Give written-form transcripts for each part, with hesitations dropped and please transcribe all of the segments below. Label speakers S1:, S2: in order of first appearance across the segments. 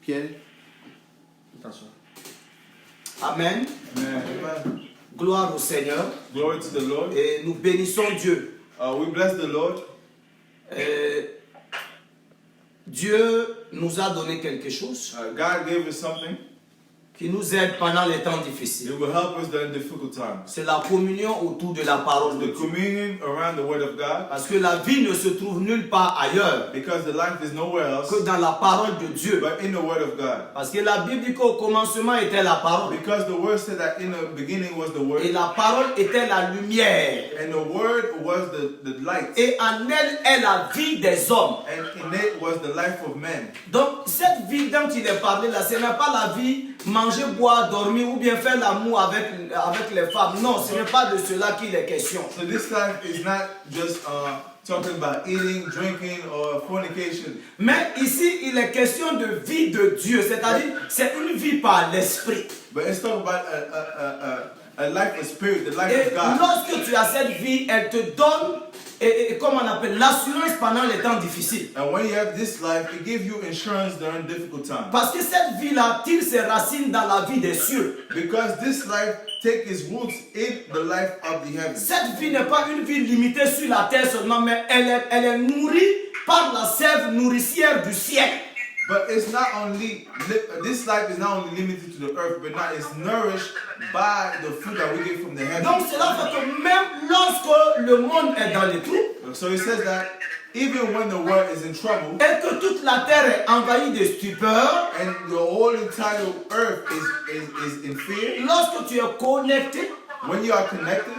S1: Pierre. Attention.
S2: Amen.
S3: Amen.
S2: Gloire au Seigneur.
S3: Glory to the Lord.
S2: Et nous bénissons Dieu.
S3: We bless the Lord.
S2: Dieu nous a donné quelque chose
S3: God gave us something.
S2: qui nous aide pendant les temps difficiles.
S3: It will help us during difficult times.
S2: C'est la communion autour de la parole de
S3: The
S2: Dieu.
S3: communion around the Word of God.
S2: Parce que la vie ne se trouve nulle part ailleurs
S3: Because the life is nowhere else
S2: que dans la parole de Dieu.
S3: but in the Word of God.
S2: Parce que la Bible dit qu'au commencement était la parole.
S3: Because the Word said that in the beginning was the Word.
S2: Et la parole était la lumière.
S3: And the Word was the light.
S2: Et en elle est la vie des hommes.
S3: And in it was the life of men.
S2: Donc cette vie dont il est parlé là, ce n'est pas la vie manger, boire, dormir ou bien faire l'amour avec les femmes. Non, ce n'est pas de cela qu'il est question.
S3: So this life is not just talking about eating, drinking, or fornication.
S2: Mais ici, il est question de vie de Dieu, c'est-à-dire c'est une vie par l'esprit.
S3: But it's talking about a life of spirit, the life
S2: Et
S3: of God.
S2: lorsque tu as cette vie, elle te donne, comment on appelle, l'assurance pendant les temps difficiles.
S3: And when you have this life, it gives you insurance during difficult times.
S2: Parce que cette vie-là tire ses racines dans la vie des cieux.
S3: Because this life takes its roots in the life of the heavens.
S2: Cette vie n'est pas une vie limitée sur la terre seulement, mais elle est nourrie par la sève nourricière du ciel.
S3: But it's not only, this life is not only limited to the earth, but now it's nourished by the food that we get from the heavens.
S2: Donc cela fait que même lorsque le monde est dans les trous,
S3: So it says that even when the world is in trouble,
S2: et que toute la terre est envahie de stupeur,
S3: and the whole entire earth is in fear,
S2: lorsque tu es connecté,
S3: when you are connected,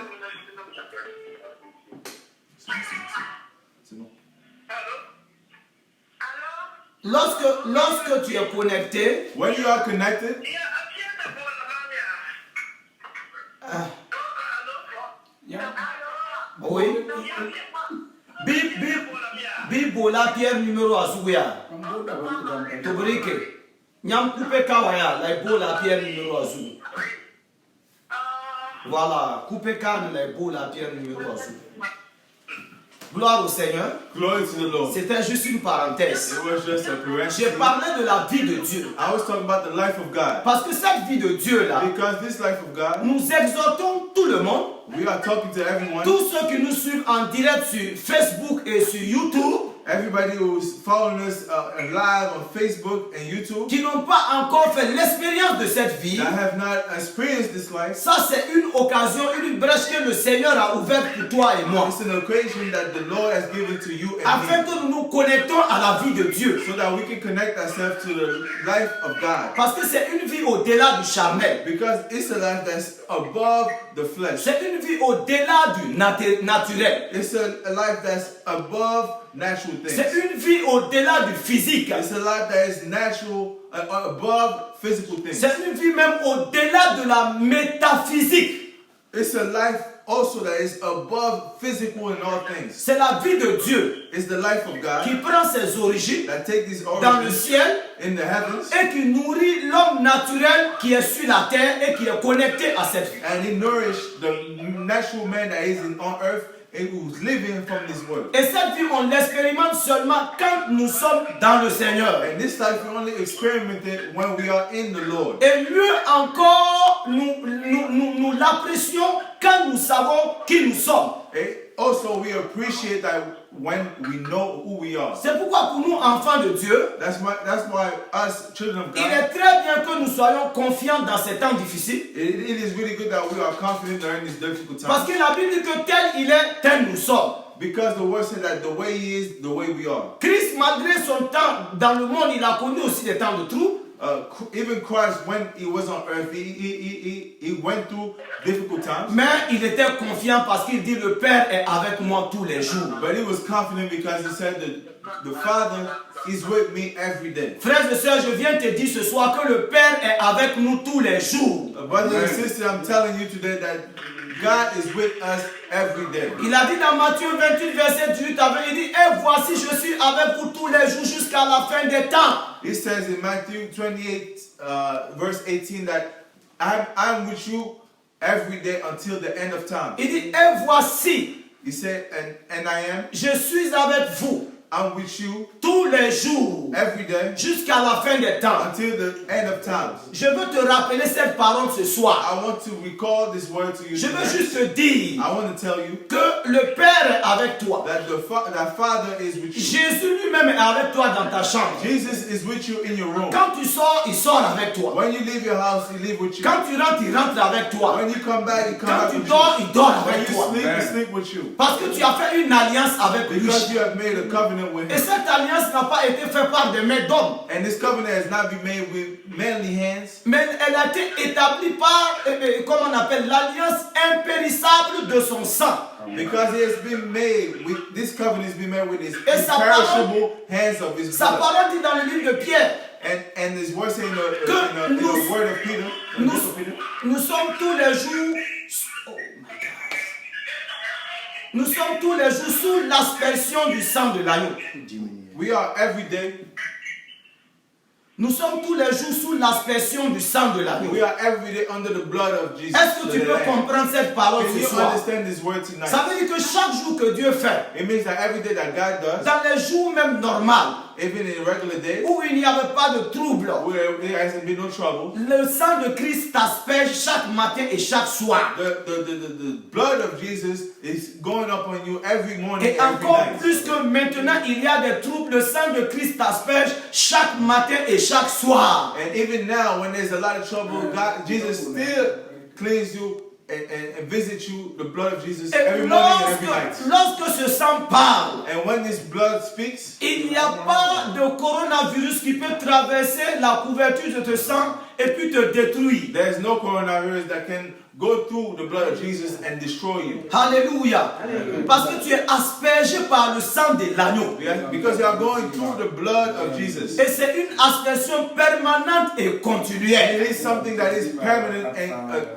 S2: lorsque tu es connecté,
S3: when you are connected,
S2: oui, Bibola Pierre numéro Azuya, Tobrike, Nyam Coupe Kawaya, la Bola Pierre numéro Azou. Voilà, Coupe Kawaya, la Bola Pierre numéro Azou. Gloire au Seigneur.
S3: glory to the Lord.
S2: C'était juste une parenthèse.
S3: It was just a parenthesis.
S2: J'ai parlé de la vie de Dieu.
S3: I was talking about the life of God.
S2: Parce que cette vie de Dieu là,
S3: Because this life of God,
S2: nous exhortons tout le monde,
S3: we are talking to everyone.
S2: tous ceux qui nous suivent en direct sur Facebook et sur YouTube,
S3: Everybody who's following us live on Facebook and YouTube
S2: qui n'ont pas encore fait l'expérience de cette vie.
S3: that have not experienced this life.
S2: Ça, c'est une occasion, une brèche que le Seigneur a ouverte pour toi et moi.
S3: It's an occasion that the Lord has given to you and
S2: Afin
S3: me,
S2: que nous nous connectons à la vie de Dieu.
S3: so that we can connect ourselves to the life of God.
S2: Parce que c'est une vie au-delà du charnel.
S3: Because it's a life that's above the flesh.
S2: C'est une vie au-delà du naturel.
S3: It's a life that's above natural
S2: C'est
S3: things.
S2: une vie au-delà du physique.
S3: It's a life that is natural, above physical things.
S2: C'est une vie même au-delà de la métaphysique.
S3: It's a life also that is above physical in all things.
S2: C'est la vie de Dieu
S3: It's the life of God
S2: qui prend ses origines
S3: that take these
S2: dans le
S3: origins
S2: ciel
S3: in the heavens
S2: et qui nourrit l'homme naturel qui est sur la terre et qui est connecté à cette vie.
S3: and he nourished the natural man that is on earth and who's living from this world.
S2: Et cette vie, on l'expérimente seulement quand nous sommes dans le Seigneur.
S3: And this life we only experiment it when we are in the Lord.
S2: Et mieux encore, nous l'apprécions quand nous savons qui nous sommes.
S3: And also we appreciate that when we know who we are.
S2: C'est pourquoi pour nous, enfants de Dieu,
S3: That's why us children of
S2: il
S3: God,
S2: est très bien que nous soyons confiants dans ces temps difficiles.
S3: it is really good that we are confident during these difficult
S2: Parce
S3: times.
S2: que la Bible dit que tel il est, tel nous sommes.
S3: Because the word said that the way he is, the way we are.
S2: Christ, malgré son temps dans le monde, il a connu aussi des temps de trous.
S3: Even Christ, when he was on earth, he went through difficult times.
S2: Mais il était confiant parce qu'il dit le Père est avec moi tous les jours.
S3: But he was confident because he said that the Father is with me every day.
S2: Frères et sœurs, je viens te dire ce soir que le Père est avec nous tous les jours.
S3: Brothers and sisters, I'm telling you today that God is with us every day.
S2: Il a dit dans Matthieu 28, verset 18 à 20, il dit, et voici je suis avec vous tous les jours jusqu'à la fin des temps.
S3: He says in Matthew 28, verse 18 that I'm with you every day until the end of time.
S2: Il dit, et voici,
S3: He said, and I am,
S2: je suis avec vous
S3: I'm with you
S2: tous les jours
S3: every day
S2: jusqu'à la fin des temps.
S3: until the end of times.
S2: Je veux te rappeler cette parole ce soir.
S3: I want to recall this word to you
S2: Je veux
S3: tonight.
S2: juste te dire
S3: I want to tell you
S2: que le Père est avec toi.
S3: that that Father is with you.
S2: Jésus lui-même est avec toi dans ta chambre.
S3: Jesus is with you in your room.
S2: Quand tu sors, il sort avec toi.
S3: When you leave your house, he live with you.
S2: Quand tu rentres, il rentre avec toi.
S3: When you come back, he come
S2: Quand
S3: back
S2: tu
S3: with
S2: dors,
S3: you.
S2: il dort
S3: When
S2: avec
S3: you
S2: toi.
S3: sleep, he sleep with you.
S2: Parce que tu as fait une alliance avec lui.
S3: Because you have made a covenant with
S2: Et
S3: him.
S2: cette alliance n'a pas été faite par des mains d'hommes.
S3: And this covenant has not been made with manly hands,
S2: Mais elle a été établie par, comment on appelle, l'alliance impérissable de son sang.
S3: because it has been made with this covenant has been made with his
S2: Et sa
S3: imperishable hands of his
S2: Sa
S3: blood.
S2: parole dit dans le livre de Pierre,
S3: And his word saying in
S2: Que
S3: the
S2: nous-
S3: word of Peter, in the book of Peter,
S2: nous sommes tous les jours, oh my God. Nous sommes tous les jours sous l'aspersion du sang de l'agneau.
S3: we are every day,
S2: Nous sommes tous les jours sous l'aspersion du sang de l'agneau.
S3: we are every day under the blood of Jesus.
S2: Est-ce que tu
S3: the
S2: peux
S3: Lamb.
S2: comprendre cette parole
S3: Can
S2: ce
S3: you
S2: soir?
S3: understand this word tonight?
S2: Ça veut dire que chaque jour que Dieu fait,
S3: It means that every day that God does,
S2: dans les jours même normaux,
S3: even in regular days,
S2: où il n'y avait pas de trouble,
S3: where there hasn't been no trouble,
S2: le sang de Christ t'asperge chaque matin et chaque soir.
S3: the blood of Jesus is going up on you every morning,
S2: Et
S3: every
S2: encore
S3: night.
S2: plus que maintenant il y a des troubles, le sang de Christ t'asperge chaque matin et chaque soir.
S3: And even now, when there's a lot of trouble, God, Jesus still cleans you and visits you, the blood of Jesus,
S2: Et
S3: every morning and every
S2: lorsque,
S3: night.
S2: lorsque ce sang parle,
S3: And when this blood speaks,
S2: il n'y a pas de coronavirus qui peut traverser la couverture de ce sang et puis te détruire.
S3: there's no coronavirus that can go through the blood of Jesus and destroy you.
S2: Alléluia. Parce que tu es aspergé par le sang de l'agneau.
S3: Because you are going through the blood of Jesus.
S2: Et c'est une aspersion permanente et continuelle.
S3: It is something that is permanent and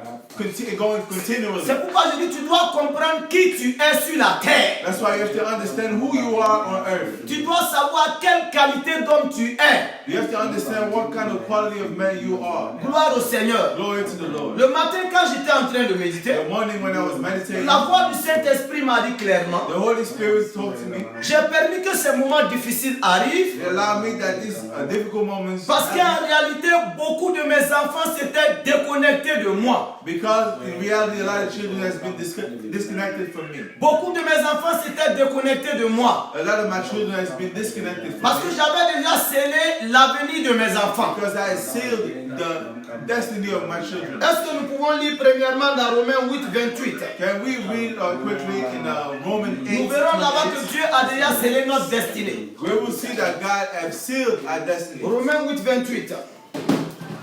S3: going continually.
S2: C'est pourquoi je dis tu dois comprendre qui tu es sur la terre.
S3: That's why you have to understand who you are on earth.
S2: Tu dois savoir quelle qualité d'homme tu es.
S3: You have to understand what kind of quality of man you are.
S2: Gloire au Seigneur.
S3: Glory to the Lord.
S2: Le matin quand j'étais en train de méditer,
S3: The morning when I was meditating,
S2: la voix du Saint-Esprit m'a dit clairement,
S3: the Holy Spirit talked to me.
S2: j'ai permis que ces moments difficiles arrivent
S3: It allowed me that these difficult moments,
S2: parce qu'en réalité, beaucoup de mes enfants s'étaient déconnectés de moi.
S3: because in reality a lot of children has been disconnected from me.
S2: Beaucoup de mes enfants s'étaient déconnectés de moi
S3: A lot of my children has been disconnected from
S2: parce que
S3: me.
S2: j'avais déjà scellé l'avenir de mes enfants.
S3: Because I had sealed the destiny of my children.
S2: Est-ce que nous pouvons lire premièrement dans Romains 8, 28?
S3: Can we read quickly in Romans 8,
S2: Nous verrons là-bas que
S3: 28?
S2: Dieu a déjà scellé notre destinée.
S3: We will see that God has sealed our destiny.
S2: Romains 8, 28.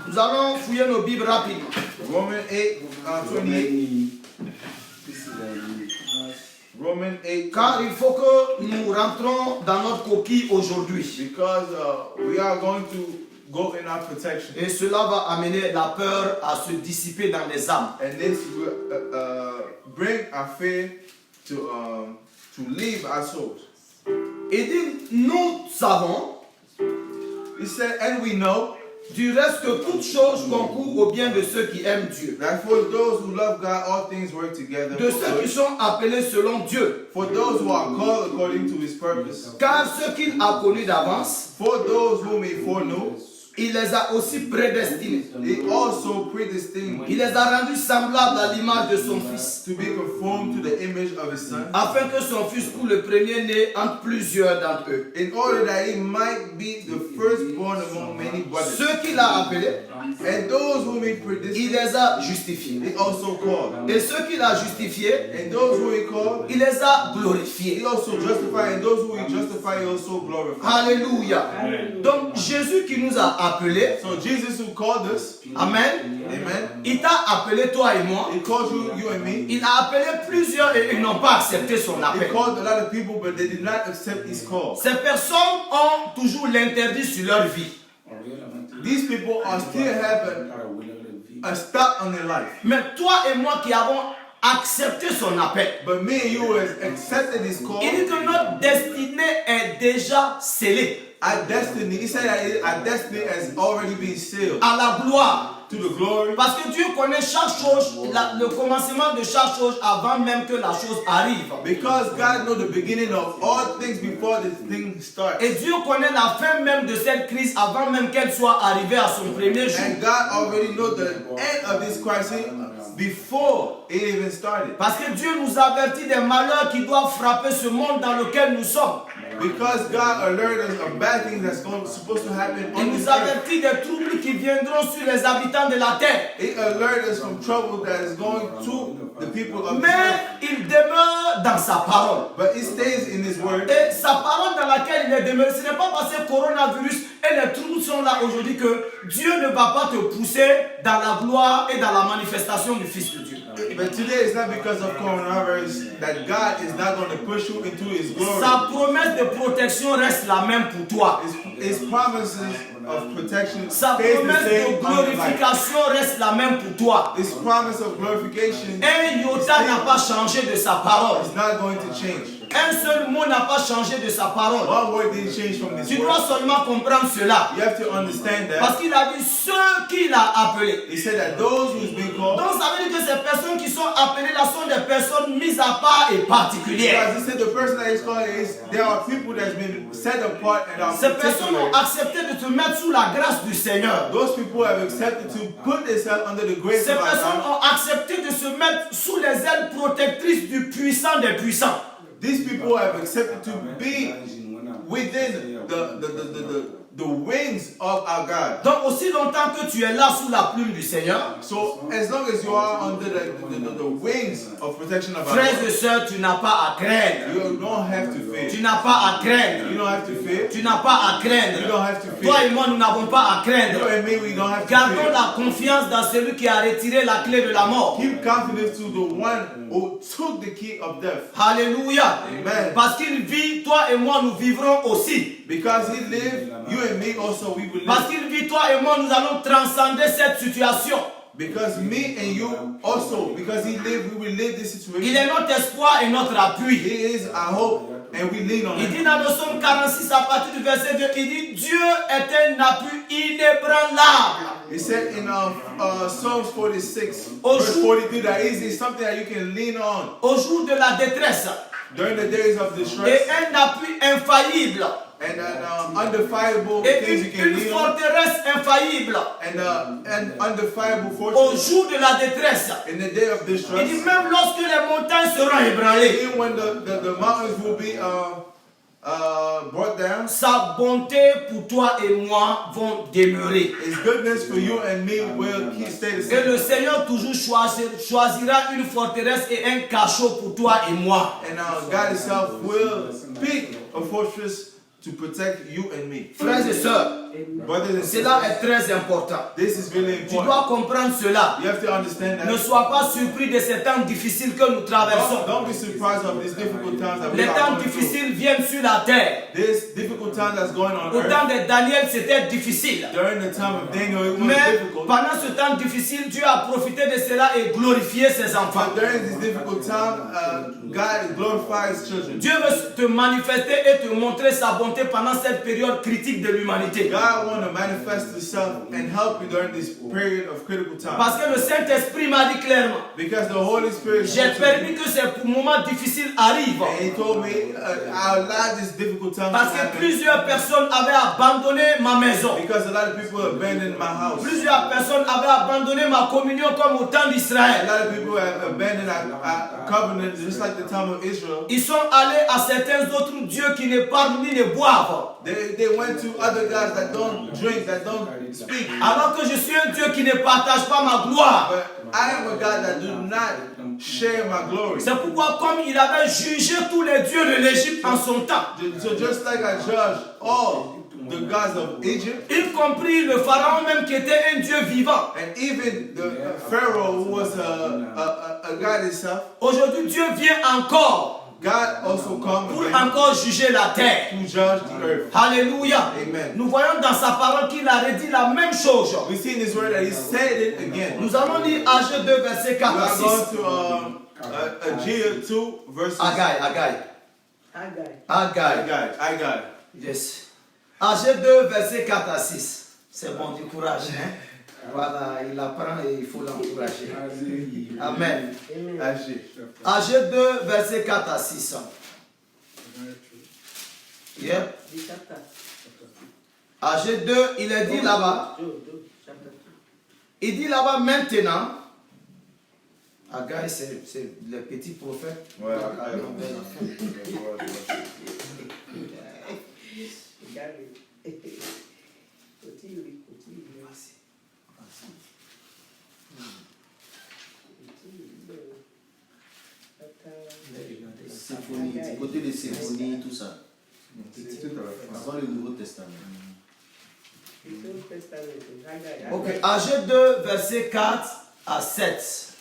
S2: Nous allons fouiller nos Bibles rapidement.
S3: Romans 8, 28. Romans 8,
S2: Car il faut que nous rentrons dans notre coquille aujourd'hui.
S3: because we are going to go in our protection.
S2: Et cela va amener la peur à se dissiper dans les âmes.
S3: And this will bring our fear to leave our souls.
S2: Il dit, nous savons
S3: He said, and we know
S2: du reste que toutes choses concourent au bien de ceux qui aiment Dieu.
S3: that for those who love God, all things work together.
S2: De
S3: for
S2: ceux qui
S3: good.
S2: sont appelés selon Dieu.
S3: For those who are called according to his purpose.
S2: Car ceux qu'il a connus d'avance,
S3: For those whom he foreknew,
S2: il les a aussi prédestinés.
S3: he also predestined
S2: Il les a rendus semblables à l'image de son Fils,
S3: to be conformed to the image of his son,
S2: afin que son Fils soit le premier-né entre plusieurs d'entre eux.
S3: in order that he might be the firstborn among many brothers.
S2: Ceux qu'il a appelés,
S3: And those whom he
S2: il
S3: predestined,
S2: les a justifiés.
S3: he also called.
S2: Et ceux qu'il a justifiés,
S3: And those who he called,
S2: il les a
S3: he
S2: glorifiés.
S3: also justified. And those who he justified, he also glorified.
S2: Alléluia. Donc Jésus qui nous a appelés,
S3: So Jesus who called us,
S2: Amen,
S3: amen,
S2: il t'a appelé toi et moi.
S3: he called you and me.
S2: Il a appelé plusieurs et ils n'ont pas accepté son
S3: He
S2: appel.
S3: called a lot of people, but they did not accept his call.
S2: Ces personnes ont toujours l'interdit sur leur vie.
S3: These people are still having a stop on their life.
S2: Mais toi et moi qui avons accepté son appel,
S3: But me and you has accepted his call.
S2: il dit que notre destinée est déjà scellée
S3: Our destiny, he said that our destiny has already been sealed
S2: à la gloire.
S3: to the glory.
S2: Parce que Dieu connaît chaque chose, le commencement de chaque chose avant même que la chose arrive.
S3: Because God knows the beginning of all things before the thing starts.
S2: Et Dieu connaît la fin même de cette crise avant même qu'elle soit arrivée à son premier jour.
S3: And God already knows the end of this crisis before it even started.
S2: Parce que Dieu nous avertit des malheurs qui doivent frapper ce monde dans lequel nous sommes.
S3: Because God alerted us of bad things that's supposed to happen
S2: Il
S3: on
S2: nous
S3: this earth.
S2: avertit des troubles qui viendront sur les habitants de la terre.
S3: It alerted us from trouble that is going to the people of this
S2: Mais
S3: earth.
S2: il demeure dans sa parole.
S3: But it stays in His word.
S2: Et sa parole dans laquelle il est demeuré, ce n'est pas parce que le coronavirus et les troubles sont là aujourd'hui que Dieu ne va pas te pousser dans la gloire et dans la manifestation du Fils de Dieu.
S3: But today it's not because of coronavirus that God is not going to push you into His glory.
S2: Sa promesse de protection reste la même pour toi.
S3: His promises of protection
S2: Sa
S3: stays the
S2: promesse
S3: same
S2: de
S3: on your life.
S2: glorification reste la même pour toi.
S3: His promise of glorification
S2: Un iota n'a pas changé de sa parole.
S3: is not going to change.
S2: Un seul mot n'a pas changé de sa parole.
S3: One word didn't change from this
S2: Tu
S3: word.
S2: dois seulement comprendre cela.
S3: You have to understand that.
S2: Parce qu'il a dit ceux qu'il a appelés.
S3: He said that those who's been called,
S2: Donc ça veut dire que ces personnes qui sont appelées là sont des personnes mises à part et particulières.
S3: because he said the person that is called is, there are people that's been set apart and are
S2: Ces personnes ont
S3: particular.
S2: accepté de se mettre sous la grâce du Seigneur.
S3: Those people have accepted to put themselves under the grace
S2: Ces
S3: of our
S2: personnes
S3: God.
S2: ont accepté de se mettre sous les ailes protectrices du puissant des puissants.
S3: These people have accepted to be within the wings of our God.
S2: Donc aussi longtemps que tu es là sous la plume du Seigneur,
S3: So as long as you are under the wings of protection of our
S2: frères
S3: God,
S2: et sœurs, tu n'as pas à craindre.
S3: you don't have to fear.
S2: Tu n'as pas à craindre.
S3: You don't have to fear.
S2: Tu n'as pas à
S3: You
S2: craindre.
S3: don't have to
S2: Toi
S3: fear.
S2: et moi, nous n'avons pas à
S3: You
S2: craindre.
S3: and me, we don't have to
S2: Gardons
S3: fear.
S2: la confiance dans celui qui a retiré la clé de la mort.
S3: Keep confidence to the one who took the key of death.
S2: Alléluia.
S3: Amen.
S2: Parce qu'il vit, toi et moi, nous vivrons aussi.
S3: Because he lived, you and me also we will
S2: Parce
S3: live.
S2: qu'il vit, toi et moi, nous allons transcender cette situation.
S3: Because me and you also, because he lived, we will live this
S2: Il
S3: situation.
S2: est notre espoir et notre appui.
S3: He is our hope, and we lean on
S2: Il dit
S3: him.
S2: dans le psaume 46 à partir du verset 2, il dit Dieu est un appui inébranlable.
S3: He said in Psalms 46,
S2: Au
S3: verse
S2: jour-
S3: 43, that is something that you can lean on
S2: Au jour de la détresse.
S3: during the days of
S2: Et
S3: distress,
S2: un appui infaillible.
S3: and undefiable
S2: Et
S3: things you can
S2: une
S3: lean on,
S2: forteresse infaillible.
S3: and undefiable
S2: Au
S3: fortress
S2: jour de la détresse.
S3: in the day of
S2: Il dit
S3: distress.
S2: même lorsque les montagnes seront ébranlées,
S3: Even when the mountains will be brought down,
S2: sa bonté pour toi et moi vont demeurer.
S3: His goodness for you and me will stay the
S2: Et
S3: same.
S2: le Seigneur toujours choisira une forteresse et un cachot pour toi et moi.
S3: And God Himself will pick a fortress to protect you and me.
S2: Frères et sœurs,
S3: Brothers and
S2: cela
S3: sisters,
S2: est très important.
S3: this is really
S2: Tu dois
S3: important.
S2: comprendre cela.
S3: You have to understand
S2: Ne
S3: that.
S2: sois pas surpris de ces temps difficiles que nous traversons.
S3: Don't be surprised of these difficult times that we
S2: Les
S3: are
S2: temps
S3: going through.
S2: difficiles viennent sur la terre.
S3: This difficult time that's going on
S2: Au
S3: earth.
S2: temps de Daniel, c'était difficile.
S3: During the time of Daniel, it was
S2: Mais
S3: difficult.
S2: pendant ce temps difficile, Dieu a profité de cela et glorifié ses enfants.
S3: But during this difficult time, God glorifies His children.
S2: Dieu veut te manifester et te montrer sa bonté pendant cette période critique de l'humanité.
S3: God wants to manifest Himself and help you during this period of critical time.
S2: Parce que le Saint-Esprit m'a dit clairement,
S3: Because the Holy Spirit
S2: j'ai
S3: spoke to
S2: permis
S3: me,
S2: que ces moments difficiles arrivent.
S3: and He told me, I allowed this difficult time to
S2: Parce que
S3: happen.
S2: plusieurs personnes avaient abandonné ma maison.
S3: Because a lot of people abandoned my house.
S2: Plusieurs personnes avaient abandonné ma communion comme au temps
S3: A
S2: d'Israël.
S3: lot of people have abandoned our covenant, just like the time of Israel.
S2: Ils sont allés à certains autres dieux qui ne parlent ni ne boivent.
S3: They went to other gods that don't drink, that don't speak.
S2: Alors que je suis un Dieu qui ne partage pas ma gloire.
S3: But I am a God that do not share my glory.
S2: C'est pourquoi comme il avait jugé tous les dieux de l'Égypte en son temps,
S3: So just like I judge all the gods of Egypt,
S2: y compris le pharaon même qui était un Dieu vivant.
S3: and even the Pharaoh, who was a god himself,
S2: Aujourd'hui, Dieu vient encore
S3: God also comes
S2: pour
S3: again
S2: encore juger la terre.
S3: to judge the earth.
S2: Alléluia.
S3: Amen.
S2: Nous voyons dans sa parole qu'il a redit la même chose.
S3: We see in this word that He said it again.
S2: Nous allons lire Agé 2, verset
S3: We
S2: 4 à
S3: are
S2: 6.
S3: going to Haggai 2 verses.
S2: Agai.
S3: I got it.
S2: Yes. Agé 2, verset 4 à 6. C'est bon, du courage. Hein? Voilà, il apprend et il faut l'encourager. Amen.
S3: Âgé.
S2: Âgé 2, verset 4 à 6. Yeah. Âgé 2, il est dit là-bas. Il dit là-bas maintenant. Agai, c'est le petit prophète.
S3: Ouais,
S1: Symphonie, du côté des symphonies, tout ça.
S3: c'est tout à la fin.
S1: Avant le Nouveau Testament.
S2: Ok, Âgé 2, verset 4 à 7.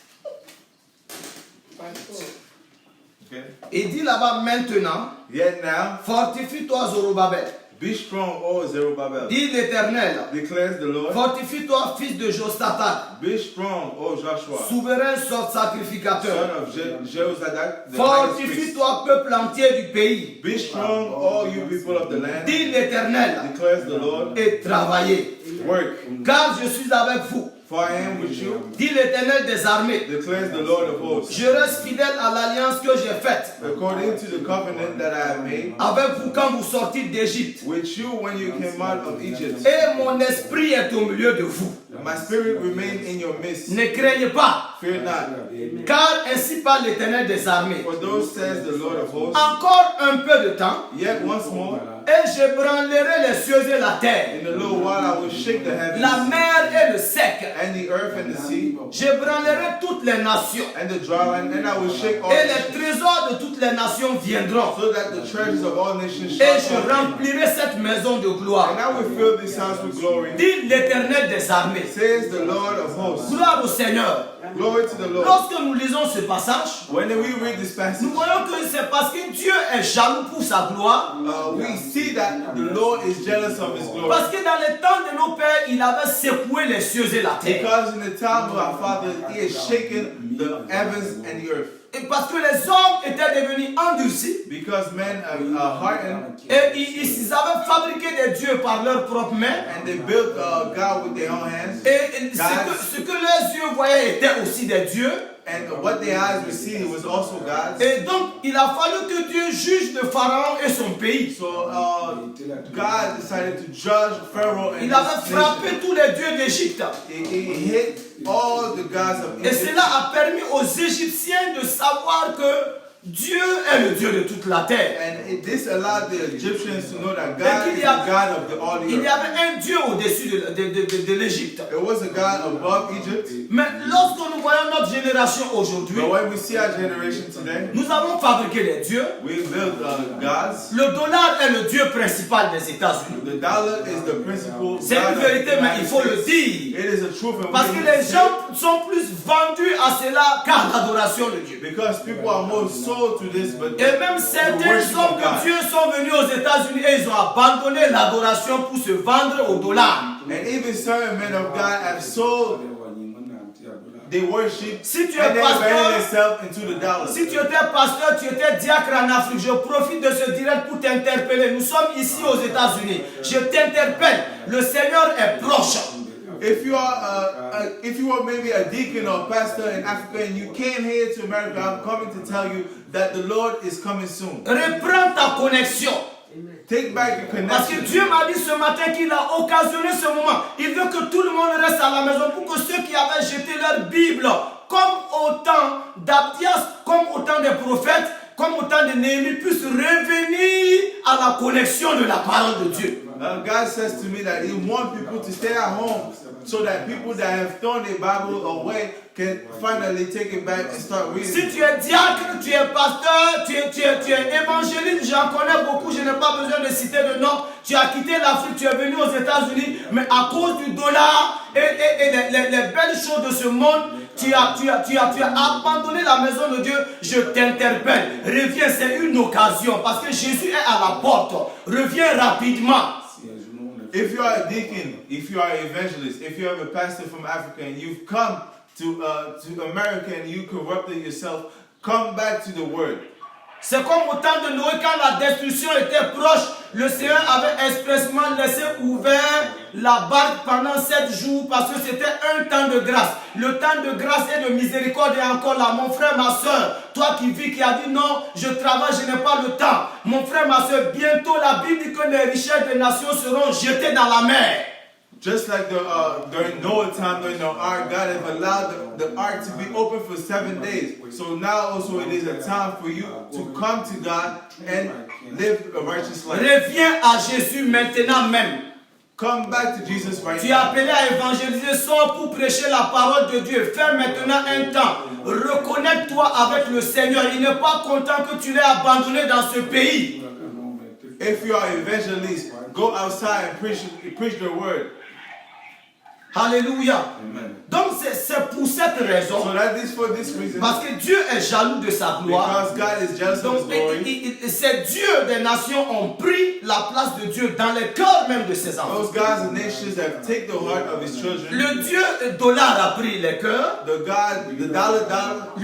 S3: Okay.
S2: Il dit là-bas maintenant,
S3: Yet now,
S2: fortifie-toi Zorobabel,
S3: be strong, O Zerubbabel,
S2: dit l'Éternel,
S3: declares the Lord.
S2: fortifie-toi fils de Jostatat,
S3: Be strong, O Joshua,
S2: souverain sort sacrificateur,
S3: son of Jehozadak, the high priest.
S2: fortifie-toi peuple entier du pays,
S3: Be strong, all you people of the land,
S2: dit l'Éternel,
S3: declares the Lord.
S2: et travaillez,
S3: Work,
S2: car je suis avec vous,
S3: for I am with you,
S2: dit l'Éternel des armées.
S3: declares the Lord of hosts.
S2: Je reste fidèle à l'alliance que j'ai faite
S3: According to the covenant that I have made
S2: avec vous quand vous sortez d'Égypte.
S3: with you when you came out of Egypt.
S2: Et mon esprit est au milieu de vous.
S3: My spirit remained in your midst.
S2: Ne craignez pas,
S3: Fear not.
S2: car ainsi parle l'Éternel des armées.
S3: For those says the Lord of hosts,
S2: Encore un peu de temps,
S3: yet once more,
S2: et j'ébranlerai les cieux et la terre,
S3: in a little while I will shake the
S2: la
S3: heavens
S2: mer et le sec.
S3: and the earth and the sea
S2: J'ébranlerai toutes les nations,
S3: and the dry land, and I will shake all
S2: et les
S3: nations,
S2: trésors de toutes les nations viendront.
S3: so that the treasures of all nations
S2: Et
S3: shall
S2: je
S3: come in.
S2: remplirai cette maison de
S3: And
S2: gloire.
S3: I will fill this house with glory,
S2: Dit l'Éternel des armées.
S3: says the Lord of hosts.
S2: Gloire au Seigneur.
S3: Glory to the Lord.
S2: Lorsque nous lisons ce passage,
S3: When we read this passage,
S2: nous voyons que c'est parce que Dieu est jaloux pour sa gloire.
S3: we see that the Lord is jealous of his glory.
S2: Parce que dans les temps de nos pères, il avait secoué les cieux et la terre.
S3: Because in the time of our father, he has shaken the heavens and the earth.
S2: Et parce que les hommes étaient devenus endurcis.
S3: Because men are hardened
S2: Et ils avaient fabriqué des dieux par leurs propres mains.
S3: and they built God with their own hands.
S2: Et ce que leurs yeux voyaient étaient aussi des dieux.
S3: And what their eyes were seeing was also God's.
S2: Et donc, il a fallu que Dieu juge le Pharaon et son pays.
S3: So God decided to judge Pharaoh and
S2: Il avait
S3: his
S2: frappé
S3: nation.
S2: tous les dieux d'Égypte.
S3: He hit all the gods of
S2: Et
S3: Egypt.
S2: cela a permis aux Égyptiens de savoir que Dieu est le Dieu de toute la terre.
S3: And this allowed the Egyptians to know that
S2: Et
S3: God
S2: qu'il
S3: is
S2: y a-
S3: the God of all the
S2: Il y
S3: earth.
S2: avait un Dieu au-dessus de l'Égypte.
S3: It was a God above Egypt.
S2: Mais lorsque nous voyons notre génération aujourd'hui,
S3: But when we see our generation today,
S2: nous avons fabriqué des dieux.
S3: we build gods.
S2: Le dollar est le Dieu principal des États-Unis.
S3: The dollar is the principal.
S2: C'est une
S3: God of
S2: vérité,
S3: the
S2: mais il
S3: United
S2: faut le
S3: States.
S2: dire.
S3: It is a truth, and
S2: Parce
S3: we
S2: que
S3: need to
S2: les
S3: say
S2: gens sont plus vendus à cela qu'à l'adoration de Dieu.
S3: it. Because people are more sold to this, but
S2: Et même certains
S3: worship
S2: hommes
S3: of
S2: de
S3: God.
S2: Dieu sont venus aux États-Unis et ils ont abandonné l'adoration pour se vendre au dollar.
S3: And even certain men of God have sold. They worship
S2: Si tu
S3: and
S2: es
S3: they
S2: pasteur,
S3: abandon themselves into the dollar.
S2: si tu étais pasteur, tu étais diacre en Afrique, je profite de ce direct pour t'interpeller. Nous sommes ici aux États-Unis. Je t'interpelle. Le Seigneur est proche.
S3: If you are maybe a deacon or pastor in Africa and you came here to America, I'm coming to tell you that the Lord is coming soon.
S2: Reprends ta connexion.
S3: Take back your
S2: Parce que
S3: connection.
S2: Dieu m'a dit ce matin qu'il a occasionné ce moment. Il veut que tout le monde reste à la maison pour que ceux qui avaient jeté leur Bible, comme au temps d'Abdias, comme au temps des prophètes, comme au temps de Néhémie, puissent revenir à la connexion de la parole de Dieu.
S3: God says to me that He wants people to stay at home so that people that have thrown their Bible away can finally take it back and start reading.
S2: Si tu es diacre, tu es pasteur, tu es évangéliste, j'en connais beaucoup, je n'ai pas besoin de citer de nom. Tu as quitté l'Afrique, tu es venu aux États-Unis, mais à cause du dollar et les belles choses de ce monde, tu as abandonné la maison de Dieu. Je t'interpelle. Reviens, c'est une occasion parce que Jésus est à la porte. Reviens rapidement.
S3: If you are a deacon, if you are an evangelist, if you are a pastor from Africa and you've come to America and you corrupted yourself, come back to the Word.
S2: C'est comme au temps de Noé, quand la destruction était proche, le Seigneur avait expressément laissé ouvert la barque pendant 7 jours parce que c'était un temps de grâce. Le temps de grâce et de miséricorde est encore là. Mon frère, ma soeur, toi qui vis, qui a dit non, je travaille, je n'ai pas le temps. Mon frère, ma soeur, bientôt la Bible dit que les richesses des nations seront jetées dans la mer.
S3: Just like during Noah's time, during the ark, God has allowed the ark to be open for 7 days. So now also it is a time for you to come to God and live a righteous life.
S2: Reviens à Jésus maintenant même.
S3: Come back to Jesus right
S2: Tu es
S3: now.
S2: appelé à évangéliser, sors pour prêcher la parole de Dieu. Fais maintenant un temps. Reconnecte-toi avec le Seigneur. Il n'est pas content que tu l'aies abandonné dans ce pays.
S3: If you are evangelist, go outside and preach the word.
S2: Alléluia.
S3: Amen.
S2: Donc c'est pour cette raison.
S3: So that is for this reason.
S2: Parce que Dieu est jaloux de sa gloire.
S3: Because God is jealous of
S2: Donc
S3: His glory.
S2: ces dieux des nations ont pris la place de Dieu dans les cœurs même de ses enfants.
S3: Those gods and nations have taken the heart of His children.
S2: Le Dieu dollar a pris les cœurs.
S3: The God, the dollar.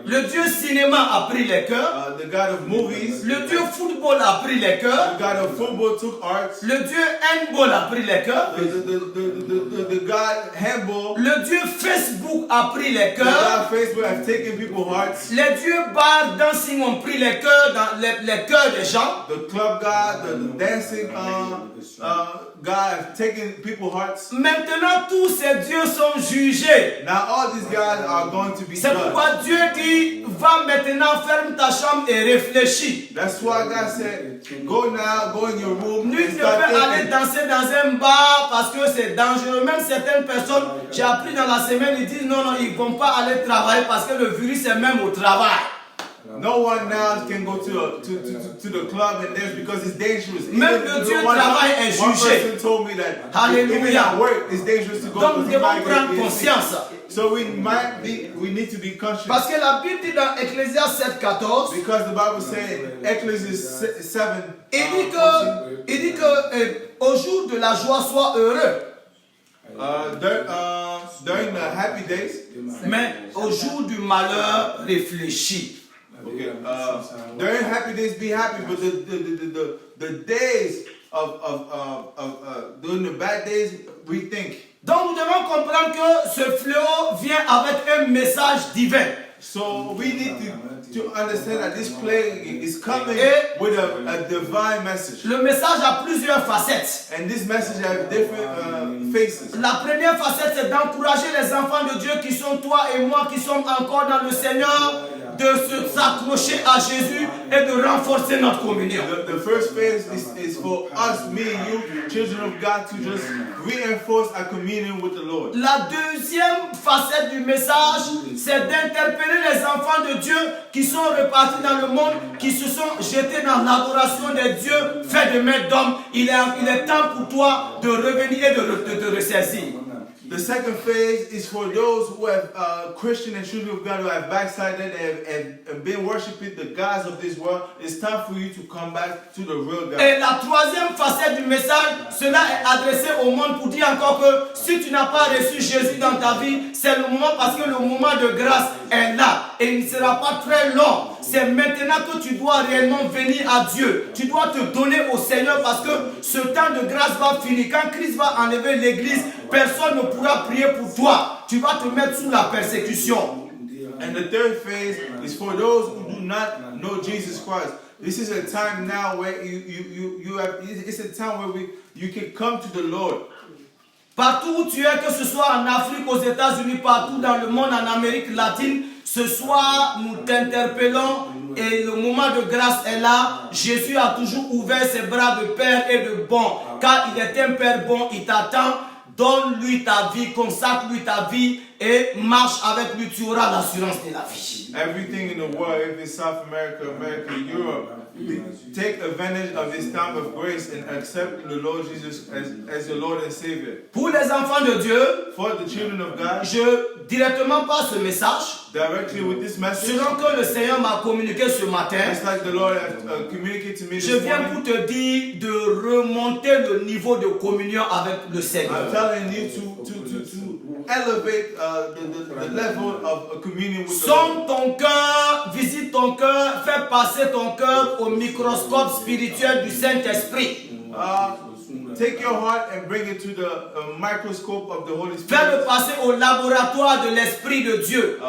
S2: Le Dieu cinéma a pris les cœurs.
S3: The God of movies.
S2: Le Dieu football a pris les cœurs.
S3: The God of football took hearts.
S2: Le Dieu handball a pris les cœurs.
S3: The God handball.
S2: Le Dieu Facebook a pris les
S3: The
S2: cœurs.
S3: God Facebook have taken people's hearts.
S2: Les dieux bar dancing ont pris les cœurs dans les cœurs des gens.
S3: The club God, the dancing God have taken people's hearts.
S2: Maintenant tous ces dieux sont jugés.
S3: Now all these guys are going to be
S2: C'est pourquoi
S3: judged.
S2: Dieu dit, va maintenant, ferme ta chambre et réfléchis.
S3: That's why God said, go now, go in your room
S2: Nul
S3: and
S2: ne
S3: start
S2: peut aller
S3: thinking.
S2: danser dans un bar parce que c'est dangereux. Même certaines personnes, j'ai appris dans la semaine, ils disent non, ils ne vont pas aller travailler parce que le virus est même au travail.
S3: No one now can go to the club and dance because it's dangerous.
S2: Même le Dieu travail est
S3: one
S2: jugé.
S3: person told me that
S2: Hallelujah.
S3: even at work it's dangerous to go.
S2: Donc nous
S3: because you
S2: devons
S3: might
S2: prendre
S3: get sick.
S2: conscience.
S3: So we need to be conscious.
S2: Parce que la Bible dit dans Ecclésiaste 7:14,
S3: Because the Bible says in Ecclesiastes 7,
S2: il dit que au jour de la joie, sois heureux.
S3: during the happy days,
S2: Mais au jour du malheur, réfléchis.
S3: okay, during happy days be happy, but the days during the bad days rethink.
S2: Donc nous devons comprendre que ce fléau vient avec un message divin.
S3: So we need to understand that this plague is coming
S2: Et
S3: with a divine message.
S2: le message a plusieurs facettes.
S3: And this message has different faces.
S2: La première facette, c'est d'encourager les enfants de Dieu qui sont toi et moi, qui sommes encore dans le Seigneur, de s'accrocher à Jésus et de renforcer notre communion.
S3: The first phase is for us, me and you, children of God, to just reinforce our communion with the Lord.
S2: La deuxième facette du message, c'est d'interpeller les enfants de Dieu qui sont repartis dans le monde, qui se sont jetés dans l'adoration des dieux faits de main d'homme. Il est temps pour toi de revenir et de te ressaisir.
S3: The second phase is for those who have Christian and children of God who have backslided and been worshiping the gods of this world. It's time for you to come back to the real God.
S2: Et la troisième facette du message, cela est adressé au monde pour dire encore que si tu n'as pas reçu Jésus dans ta vie, c'est le moment parce que le moment de grâce est là et il ne sera pas très long. C'est maintenant que tu dois réellement venir à Dieu. Tu dois te donner au Seigneur parce que ce temps de grâce va finir. Quand Christ va enlever l'église, personne ne pourra prier pour toi. Tu vas te mettre sous la persécution.
S3: And the third phase is for those who do not know Jesus Christ. This is a time now where you have. It's a time where you can come to the Lord.
S2: Partout où tu es, que ce soit en Afrique, aux États-Unis, partout dans le monde, en Amérique latine, ce soir, nous t'interpellons et le moment de grâce est là. Jésus a toujours ouvert ses bras de Père et de bon. Car il est un Père bon, il t'attend. Donne-lui ta vie, consacre-lui ta vie et marche avec lui, tu auras l'assurance de la vie.
S3: Everything in the world, if it's South America, America, Europe, take advantage of this time of grace and accept the Lord Jesus as your Lord and Savior.
S2: Pour les enfants de Dieu,
S3: For the children of God,
S2: je directement passe ce message.
S3: directly with this message,
S2: Selon que le Seigneur m'a communiqué ce matin,
S3: just like the Lord has communicated to me
S2: je
S3: this
S2: viens
S3: morning,
S2: pour te dire de remonter le niveau de communion avec le
S3: I'm
S2: Seigneur.
S3: telling you to elevate the level of communion with the
S2: Sonde
S3: Lord.
S2: ton cœur, visite ton cœur, fais passer ton cœur au microscope spirituel du Saint-Esprit.
S3: Take your heart and bring it to the microscope of the Holy
S2: Fais-le
S3: Spirit.
S2: passer au laboratoire de l'Esprit de Dieu.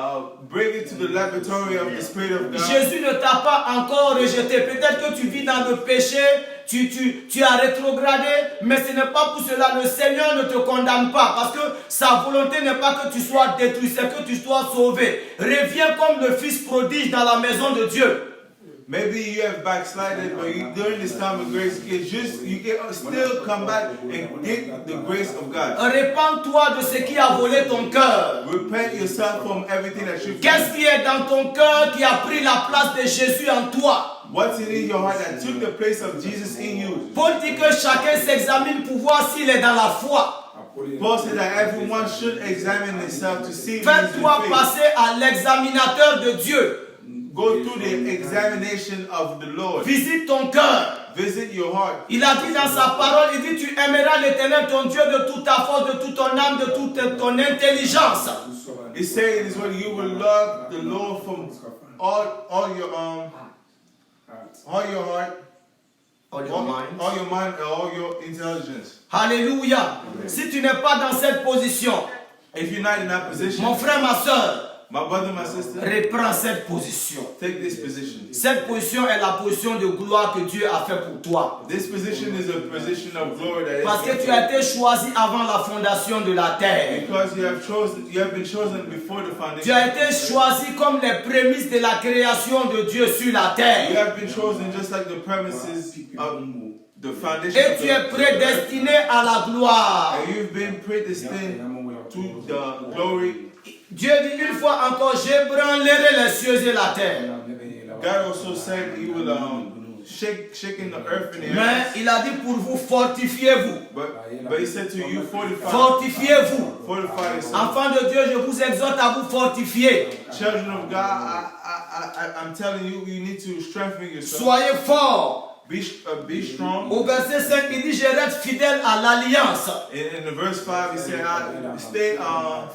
S3: Bring it to the laboratory of the Spirit of God.
S2: Jésus ne t'a pas encore rejeté. Peut-être que tu vis dans le péché, tu as rétrogradé, mais ce n'est pas pour cela. Le Seigneur ne te condamne pas parce que sa volonté n'est pas que tu sois détruit, c'est que tu sois sauvé. Reviens comme le Fils prodige dans la maison de Dieu.
S3: Maybe you have backslided, but during this time of grace, you can still come back and get the grace of God.
S2: Répands-toi de ce qui a volé ton cœur.
S3: Repent yourself from everything that you've
S2: Qu'est-ce qui est dans ton cœur qui a pris la place de Jésus en toi?
S3: What's in your heart that took the place of Jesus in you?
S2: Paul dit que chacun s'examine pour voir s'il est dans la foi.
S3: Paul said that everyone should examine themselves to see if he's in
S2: Fais-toi
S3: faith.
S2: passer à l'examinateur de Dieu.
S3: Go through the examination of the Lord.
S2: Visite ton cœur.
S3: Visit your heart.
S2: Il a dit dans sa parole, il dit, tu aimeras l'Éternel ton Dieu de toute ta force, de toute ton âme, de toute ton intelligence.
S3: He said in his word, you will love the Lord from all your heart, all your mind, and all your intelligence.
S2: Alléluia. Si tu n'es pas dans cette position,
S3: If you're not in that position,
S2: mon frère, ma soeur,
S3: my brother, my sister,
S2: reprends cette position.
S3: take this position.
S2: Cette position est la position de gloire que Dieu a fait pour toi.
S3: This position is a position of glory that
S2: Parce que
S3: is
S2: tu as été choisi avant la fondation de la terre.
S3: because you have been chosen before the foundation.
S2: Tu as été choisi comme les prémices de la création de Dieu sur la
S3: You
S2: terre.
S3: have been chosen just like the premises of the foundation.
S2: Et
S3: of
S2: tu es
S3: the
S2: prédestiné à la gloire.
S3: And you've been predestined to the glory.
S2: Dieu dit une fois encore, j'ébranlerai les cieux et la terre.
S3: God also said he will shaking the earth and the
S2: Mais
S3: earth.
S2: il a dit pour vous, fortifiez-vous.
S3: But he said to you, fortify
S2: Fortifiez-vous.
S3: yourself.
S2: Enfants de Dieu, je vous exhorte à vous fortifier.
S3: Children of God, I'm telling you, you need to strengthen yourself.
S2: Soyez forts.
S3: Be strong.
S2: Au verset 5, il dit, je reste fidèle à l'alliance.
S3: In the verse 5, he said, stay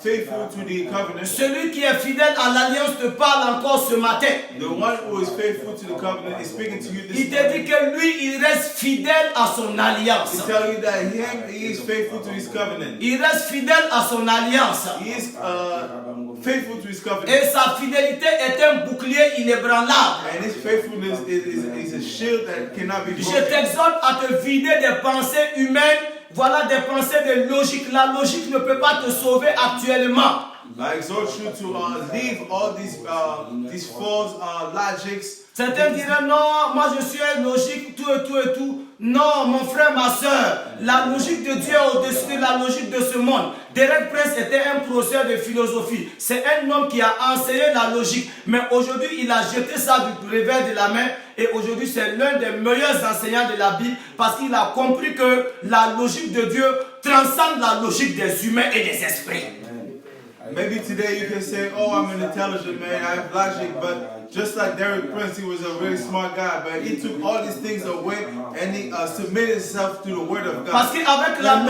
S3: faithful to the covenant.
S2: Celui qui est fidèle à l'alliance te parle encore ce matin.
S3: The one who is faithful to the covenant is speaking to you this
S2: Il te
S3: morning.
S2: dit que lui, il reste fidèle à son alliance.
S3: He's telling you that he is faithful to his covenant.
S2: Il reste fidèle à son alliance.
S3: He is faithful to his covenant.
S2: Et sa fidélité est un bouclier inébranlable.
S3: And his faithfulness is a shield that cannot be
S2: Je
S3: broken.
S2: t'exhorte à te vider des pensées humaines, voilà des pensées de logique. La logique ne peut pas te sauver actuellement.
S3: I exhort you to leave all these false logics.
S2: Certains diraient non, moi je suis un logique, tout et tout et tout. Non, mon frère, ma soeur, la logique de Dieu est au-dessus de la logique de ce monde. Derek Prince était un professeur de philosophie. C'est un homme qui a enseigné la logique. Mais aujourd'hui, il a jeté ça du revers de la main. Et aujourd'hui, c'est l'un des meilleurs enseignants de la Bible parce qu'il a compris que la logique de Dieu transcende la logique des humains et des esprits.
S3: Maybe today you can say, oh, I'm an intelligent man, I have logic, but just like Derek Prince, he was a really smart guy, but he took all these things away and he submitted himself to the word of God.
S2: Parce qu'avec la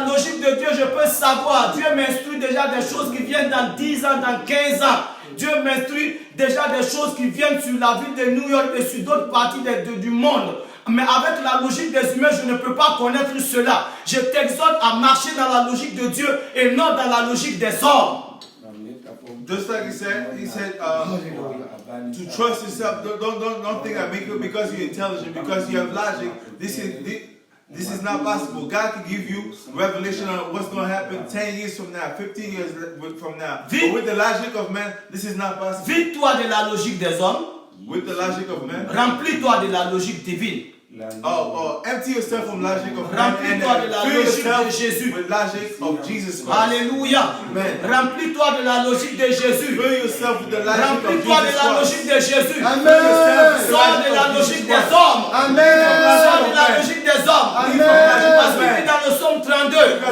S2: logique de Dieu, je peux savoir, Dieu m'instruit déjà des choses qui viennent dans 10 ans, dans 15 ans. Dieu m'instruit déjà des choses qui viennent sur la ville de New York et sur d'autres parties du monde. Mais avec la logique des humains, je ne peux pas connaître cela. Je t'exhorte à marcher dans la logique de Dieu et non dans la logique des hommes.
S3: Just like he said, to trust yourself. Don't think that because you're intelligent, because you have logic, this is not possible. God can give you revelation on what's going to happen 10 years from now, 15 years from now. But with the logic of man, this is not possible.
S2: Vide-toi de la logique des hommes.
S3: With the logic of man.
S2: Remplis-toi de la logique divine.
S3: Empty yourself from logic of man and fill yourself with logic of Jesus Christ.
S2: Alléluia. Remplis-toi de la logique de Jésus.
S3: Fill yourself with the logic of Jesus
S2: Remplis-toi de la
S3: Christ.
S2: logique de Jésus.
S3: Amen.
S2: Sors de la logique des hommes.
S3: Amen.
S2: Sors de la logique des hommes.
S3: Amen.
S2: Parce qu'il dit dans le psaume 32,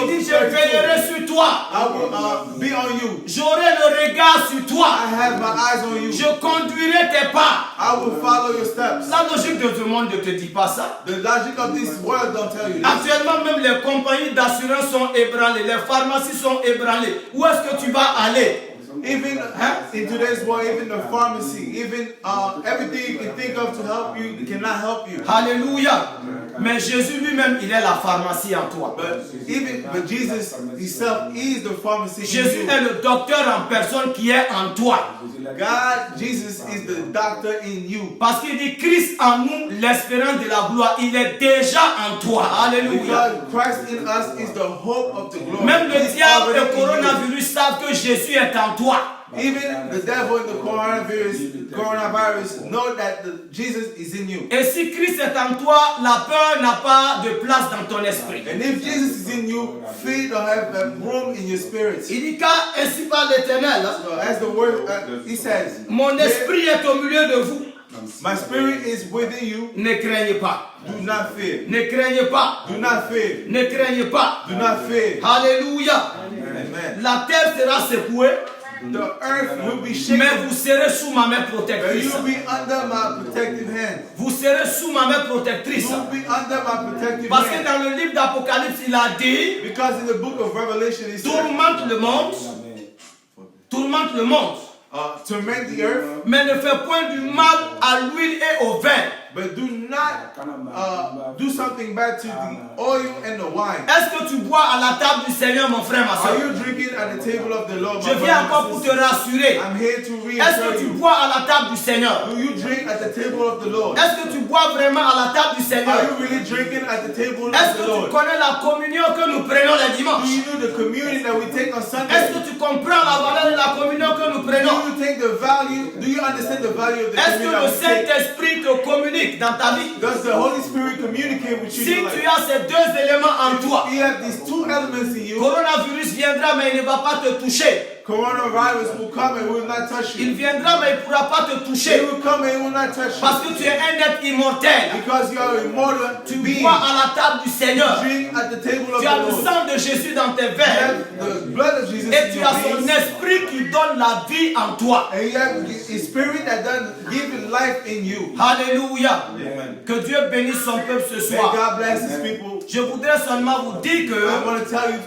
S2: il dit je veillerai sur toi.
S3: I will be on you.
S2: J'aurai le regard sur toi.
S3: I have my eyes on you.
S2: Je conduirai tes pas.
S3: I will follow your steps.
S2: La logique de ce monde ne te dit pas ça.
S3: The logic of this world don't tell you this.
S2: Actuellement, même les compagnies d'assurance sont ébranlées, les pharmacies sont ébranlées. Où est-ce que tu vas aller?
S3: Even in today's world, even the pharmacy, even everything you can think of to help you cannot help you.
S2: Alléluia. Mais Jésus lui-même, il est la pharmacie en toi.
S3: But Jesus himself is the pharmacy in
S2: Jésus
S3: you.
S2: est le docteur en personne qui est en toi.
S3: God, Jesus is the doctor in you.
S2: Parce qu'il dit Christ en nous, l'espérance de la gloire, il est déjà en toi. Alléluia.
S3: Because Christ in us is the hope of the glory.
S2: Même le
S3: He's
S2: diable et
S3: already
S2: le
S3: in you.
S2: coronavirus savent que Jésus est en toi.
S3: Even the devil and the coronavirus know that Jesus is in you.
S2: Et si Christ est en toi, la peur n'a pas de place dans ton esprit.
S3: And if Jesus is in you, fear don't have room in your spirit.
S2: Il dit car ainsi parle l'Éternel.
S3: So as the word, he says,
S2: Mon esprit est au milieu de vous.
S3: my spirit is within you.
S2: Ne craignez pas.
S3: Do not fear.
S2: Ne craignez pas.
S3: Do not fear.
S2: Ne craignez pas.
S3: Do not fear.
S2: Alléluia.
S3: Amen.
S2: La terre sera secouée,
S3: The earth will be
S2: mais
S3: shaken,
S2: vous serez sous ma main
S3: but
S2: protectrice.
S3: you'll be under my protective hand.
S2: Vous serez sous ma main protectrice.
S3: You'll be under my protective
S2: Parce que
S3: hand.
S2: dans le livre d'Apocalypse, il a dit,
S3: Because in the book of Revelation it says,
S2: tourmente le monde, tourmente le monde,
S3: torment the earth,
S2: mais ne fais point du mal à l'huile et au vin.
S3: but do not do something bad to the oil and the wine.
S2: Est-ce que tu bois à la table du Seigneur, mon frère, ma
S3: Are
S2: soeur?
S3: you drinking at the table of the Lord, my
S2: Je viens encore
S3: brother
S2: pour
S3: and
S2: te
S3: sister?
S2: rassurer.
S3: I'm here to
S2: Est-ce que
S3: reassure
S2: tu
S3: you.
S2: bois à la table du Seigneur?
S3: Do you drink at the table of the Lord?
S2: Est-ce que tu bois vraiment à la table du
S3: Are
S2: Seigneur?
S3: you really drinking at the table
S2: Est-ce
S3: of
S2: que
S3: the
S2: tu
S3: Lord?
S2: connais la communion que nous prenons les
S3: Do
S2: dimanches?
S3: you know the communion that we take on
S2: Est-ce
S3: Sunday?
S2: que tu comprends la valeur de la communion que nous prenons?
S3: Do you take the value? Do you understand the value of the
S2: Est-ce que
S3: communion
S2: le
S3: that we take?
S2: Saint-Esprit te communique dans ta vie?
S3: Does the Holy Spirit communicate with you?
S2: Si
S3: in your
S2: tu
S3: life?
S2: as ces deux éléments en toi,
S3: You have these two elements in you.
S2: coronavirus viendra mais il ne va pas te toucher.
S3: Coronavirus will come and will not touch
S2: Il
S3: you.
S2: viendra mais il ne pourra pas te
S3: It
S2: toucher.
S3: will come and it will not touch
S2: Parce
S3: you.
S2: que tu es un être immortel.
S3: Because you are immortal
S2: Tu
S3: being.
S2: bois à la table du Seigneur.
S3: Drink at the table of
S2: Tu as
S3: the
S2: le
S3: Lord.
S2: sang de Jésus dans tes
S3: You
S2: veines.
S3: have the blood of Jesus
S2: Et
S3: in
S2: tu
S3: your
S2: as son
S3: veins.
S2: esprit qui donne la vie en toi.
S3: And you have a spirit that does give life in you.
S2: Alléluia.
S3: Amen.
S2: Que Dieu bénisse son peuple ce
S3: May
S2: soir.
S3: God bless his people.
S2: Je voudrais seulement vous dire
S3: I
S2: que
S3: want to tell you,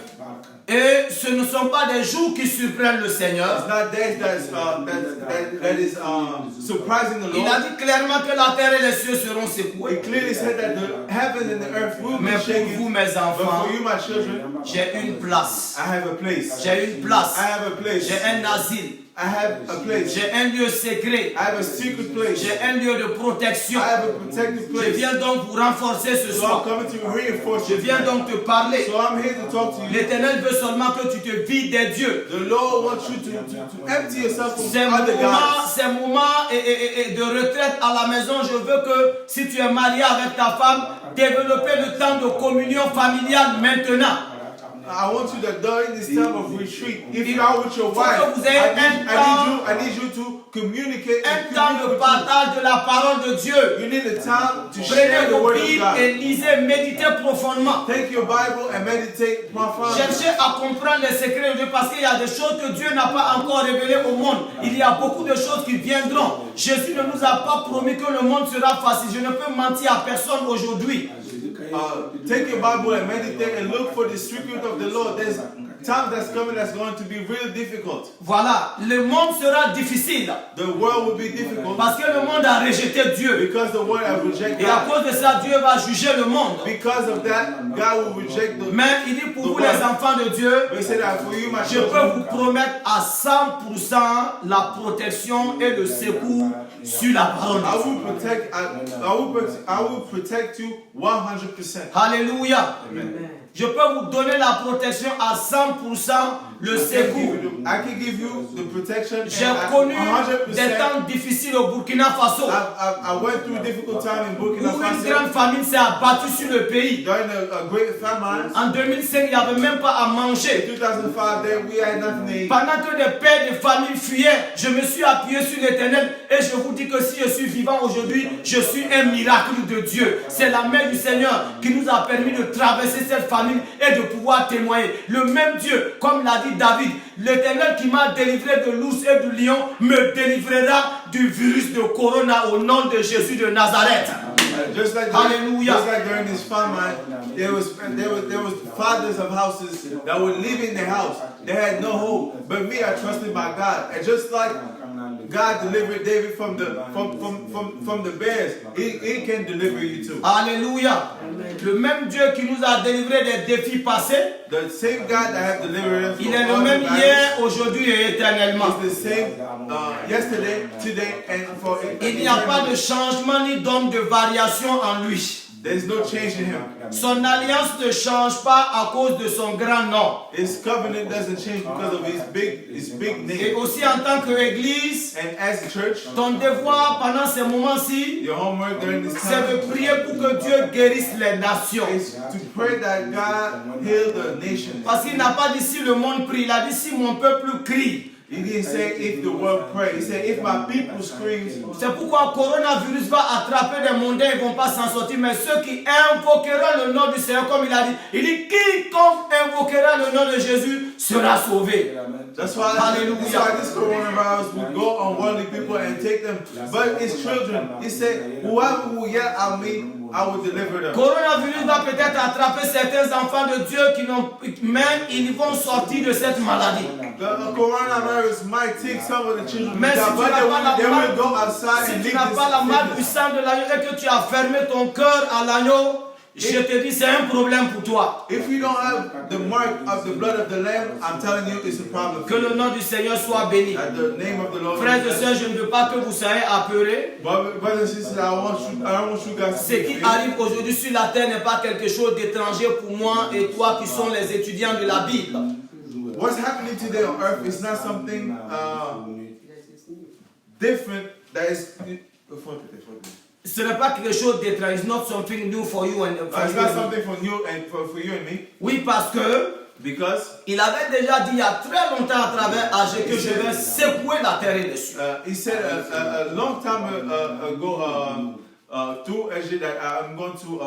S2: et ce ne sont pas des jours qui surprennent le
S3: it's
S2: Seigneur.
S3: not days that is surprising the
S2: Il a
S3: Lord.
S2: dit clairement que la terre et les cieux seront secoués.
S3: It clearly said that the heaven and the earth will be
S2: Mais pour
S3: shaken.
S2: vous, mes
S3: But
S2: enfants,
S3: for you, my children,
S2: j'ai une place.
S3: I have a place.
S2: J'ai une place.
S3: I have a place.
S2: J'ai un asile.
S3: I have a place.
S2: J'ai un lieu secret.
S3: I have a secret place.
S2: J'ai un lieu de protection.
S3: I have a protected
S2: Je
S3: place.
S2: viens donc vous renforcer ce
S3: So I'm
S2: soir.
S3: coming to reinforce
S2: Je
S3: you.
S2: viens donc te parler.
S3: So I'm here to talk to you.
S2: L'Éternel veut seulement que tu te vides des dieux.
S3: The Lord wants you to empty yourself from
S2: Ces
S3: other gods.
S2: moments et de retraite à la maison, je veux que si tu es marié avec ta femme, développer le temps de communion familiale maintenant.
S3: I want you to during this time of retreat, if you are with your
S2: Faut
S3: wife,
S2: que vous ayez
S3: I need you to communicate
S2: Un
S3: and
S2: temps de
S3: commune with
S2: partage de la parole de Dieu.
S3: you. You need a time to share
S2: Prenez
S3: the
S2: vos
S3: word of
S2: Bibles et
S3: God.
S2: lisez, méditez profondément.
S3: Take your Bible and meditate profoundly.
S2: Cherchez à comprendre les secrets de Dieu parce qu'il y a des choses que Dieu n'a pas encore révélées au monde. Il y a beaucoup de choses qui viendront. Jésus ne nous a pas promis que le monde sera facile. Je ne peux mentir à personne aujourd'hui.
S3: Take your Bible and meditate and look for the secret of the Lord. There's time that's coming that's going to be really difficult.
S2: Voilà, le monde sera difficile
S3: The world will be difficult
S2: parce que le monde a rejeté Dieu.
S3: because the world has rejected
S2: Et à
S3: God.
S2: cause de ça, Dieu va juger le monde.
S3: Because of that, God will reject the.
S2: Mais il dit pour vous les enfants de Dieu,
S3: We say that for you, my
S2: je peux
S3: children.
S2: vous promettre à 100% la protection et le secours sur la parole de
S3: I
S2: Dieu.
S3: will protect you 100%.
S2: Alléluia. Je peux vous donner la protection à 100%, le secours.
S3: I can give you the protection.
S2: J'ai
S3: and
S2: connu
S3: 100%.
S2: des temps difficiles au Burkina Faso
S3: I went through a difficult time in Burkina
S2: où une
S3: Faso.
S2: grande famine s'est abattue sur le pays.
S3: During a great famine.
S2: En 2005, il n'y avait même pas à
S3: In
S2: manger.
S3: 2005, there we had nothing to eat.
S2: Pendant que des pères de famille fuyaient, je me suis appuyé sur l'Éternel et je vous dis que si je suis vivant aujourd'hui, je suis un miracle de Dieu. C'est la main du Seigneur qui nous a permis de traverser cette famine famille et de pouvoir témoigner. Le même Dieu, comme l'a dit David, l'Éternel qui m'a délivré de l'ours et du lion me délivrera du virus de corona au nom de Jésus de Nazareth.
S3: Just like during this famine, there was fathers of houses that were leaving their house. They had no hope. But me, I trusted my God. And just like God delivered David from the bears, he can deliver you too.
S2: Alléluia. Le même Dieu qui nous a délivré des défis passés,
S3: the same God that have delivered us
S2: il
S3: from
S2: est le
S3: all
S2: même
S3: the
S2: hier, aujourd'hui et éternellement.
S3: It's the same yesterday, today, and for
S2: Il n'y a pas de changement ni d'onde de variation en lui.
S3: There's no change in him.
S2: Son alliance ne change pas à cause de son grand nom.
S3: His covenant doesn't change because of his big name.
S2: Et aussi en tant qu'église,
S3: And as a church,
S2: ton devoir pendant ces moments-ci,
S3: your homework during this
S2: c'est
S3: time
S2: de prier pour que Dieu guérisse les nations.
S3: is to pray that God heal the nation.
S2: Parce qu'il n'a pas dit si le monde prie, il a dit si mon peuple crie.
S3: He didn't say if the world pray. He said if my people screams.
S2: C'est pourquoi le coronavirus va attraper des mondains, ils ne vont pas s'en sortir. Mais ceux qui invoqueront le nom du Seigneur, comme il a dit quiconque invoquera le nom de Jésus sera sauvé.
S3: That's why this coronavirus will go on worldly people and take them. But it's children. He said, whoever will yell at me, I will deliver them.
S2: Coronavirus va peut-être attraper certains enfants de Dieu qui n'ont même ils vont sortir de cette maladie.
S3: The coronavirus might take some of the children,
S2: Mais si
S3: they will go outside
S2: si
S3: and
S2: tu n'as pas la marque puissante de l'agneau et que tu as fermé ton cœur à l'agneau, je te dis c'est un problème pour toi.
S3: If you don't have the mark of the blood of the Lamb, I'm telling you, it's a problem.
S2: Que le nom du Seigneur soit béni.
S3: At the name of the Lord.
S2: Frères et sœurs, je ne veux pas que vous soyez apeurés.
S3: Brothers and sisters, I don't want you guys to
S2: Ce qui arrive aujourd'hui sur la terre n'est pas quelque chose d'étranger pour moi et toi qui sont les étudiants de la Bible.
S3: What's happening today on earth is not something different that is.
S2: Ce n'est pas quelque chose d'étrange. It's not something new for you and for
S3: It's
S2: you
S3: not
S2: and me.
S3: something for you and me.
S2: Oui, parce que
S3: Because
S2: il avait déjà dit il y a très longtemps à travers Agé que je vais secouer la terre dessus.
S3: he said a long time ago through Agé that I'm going to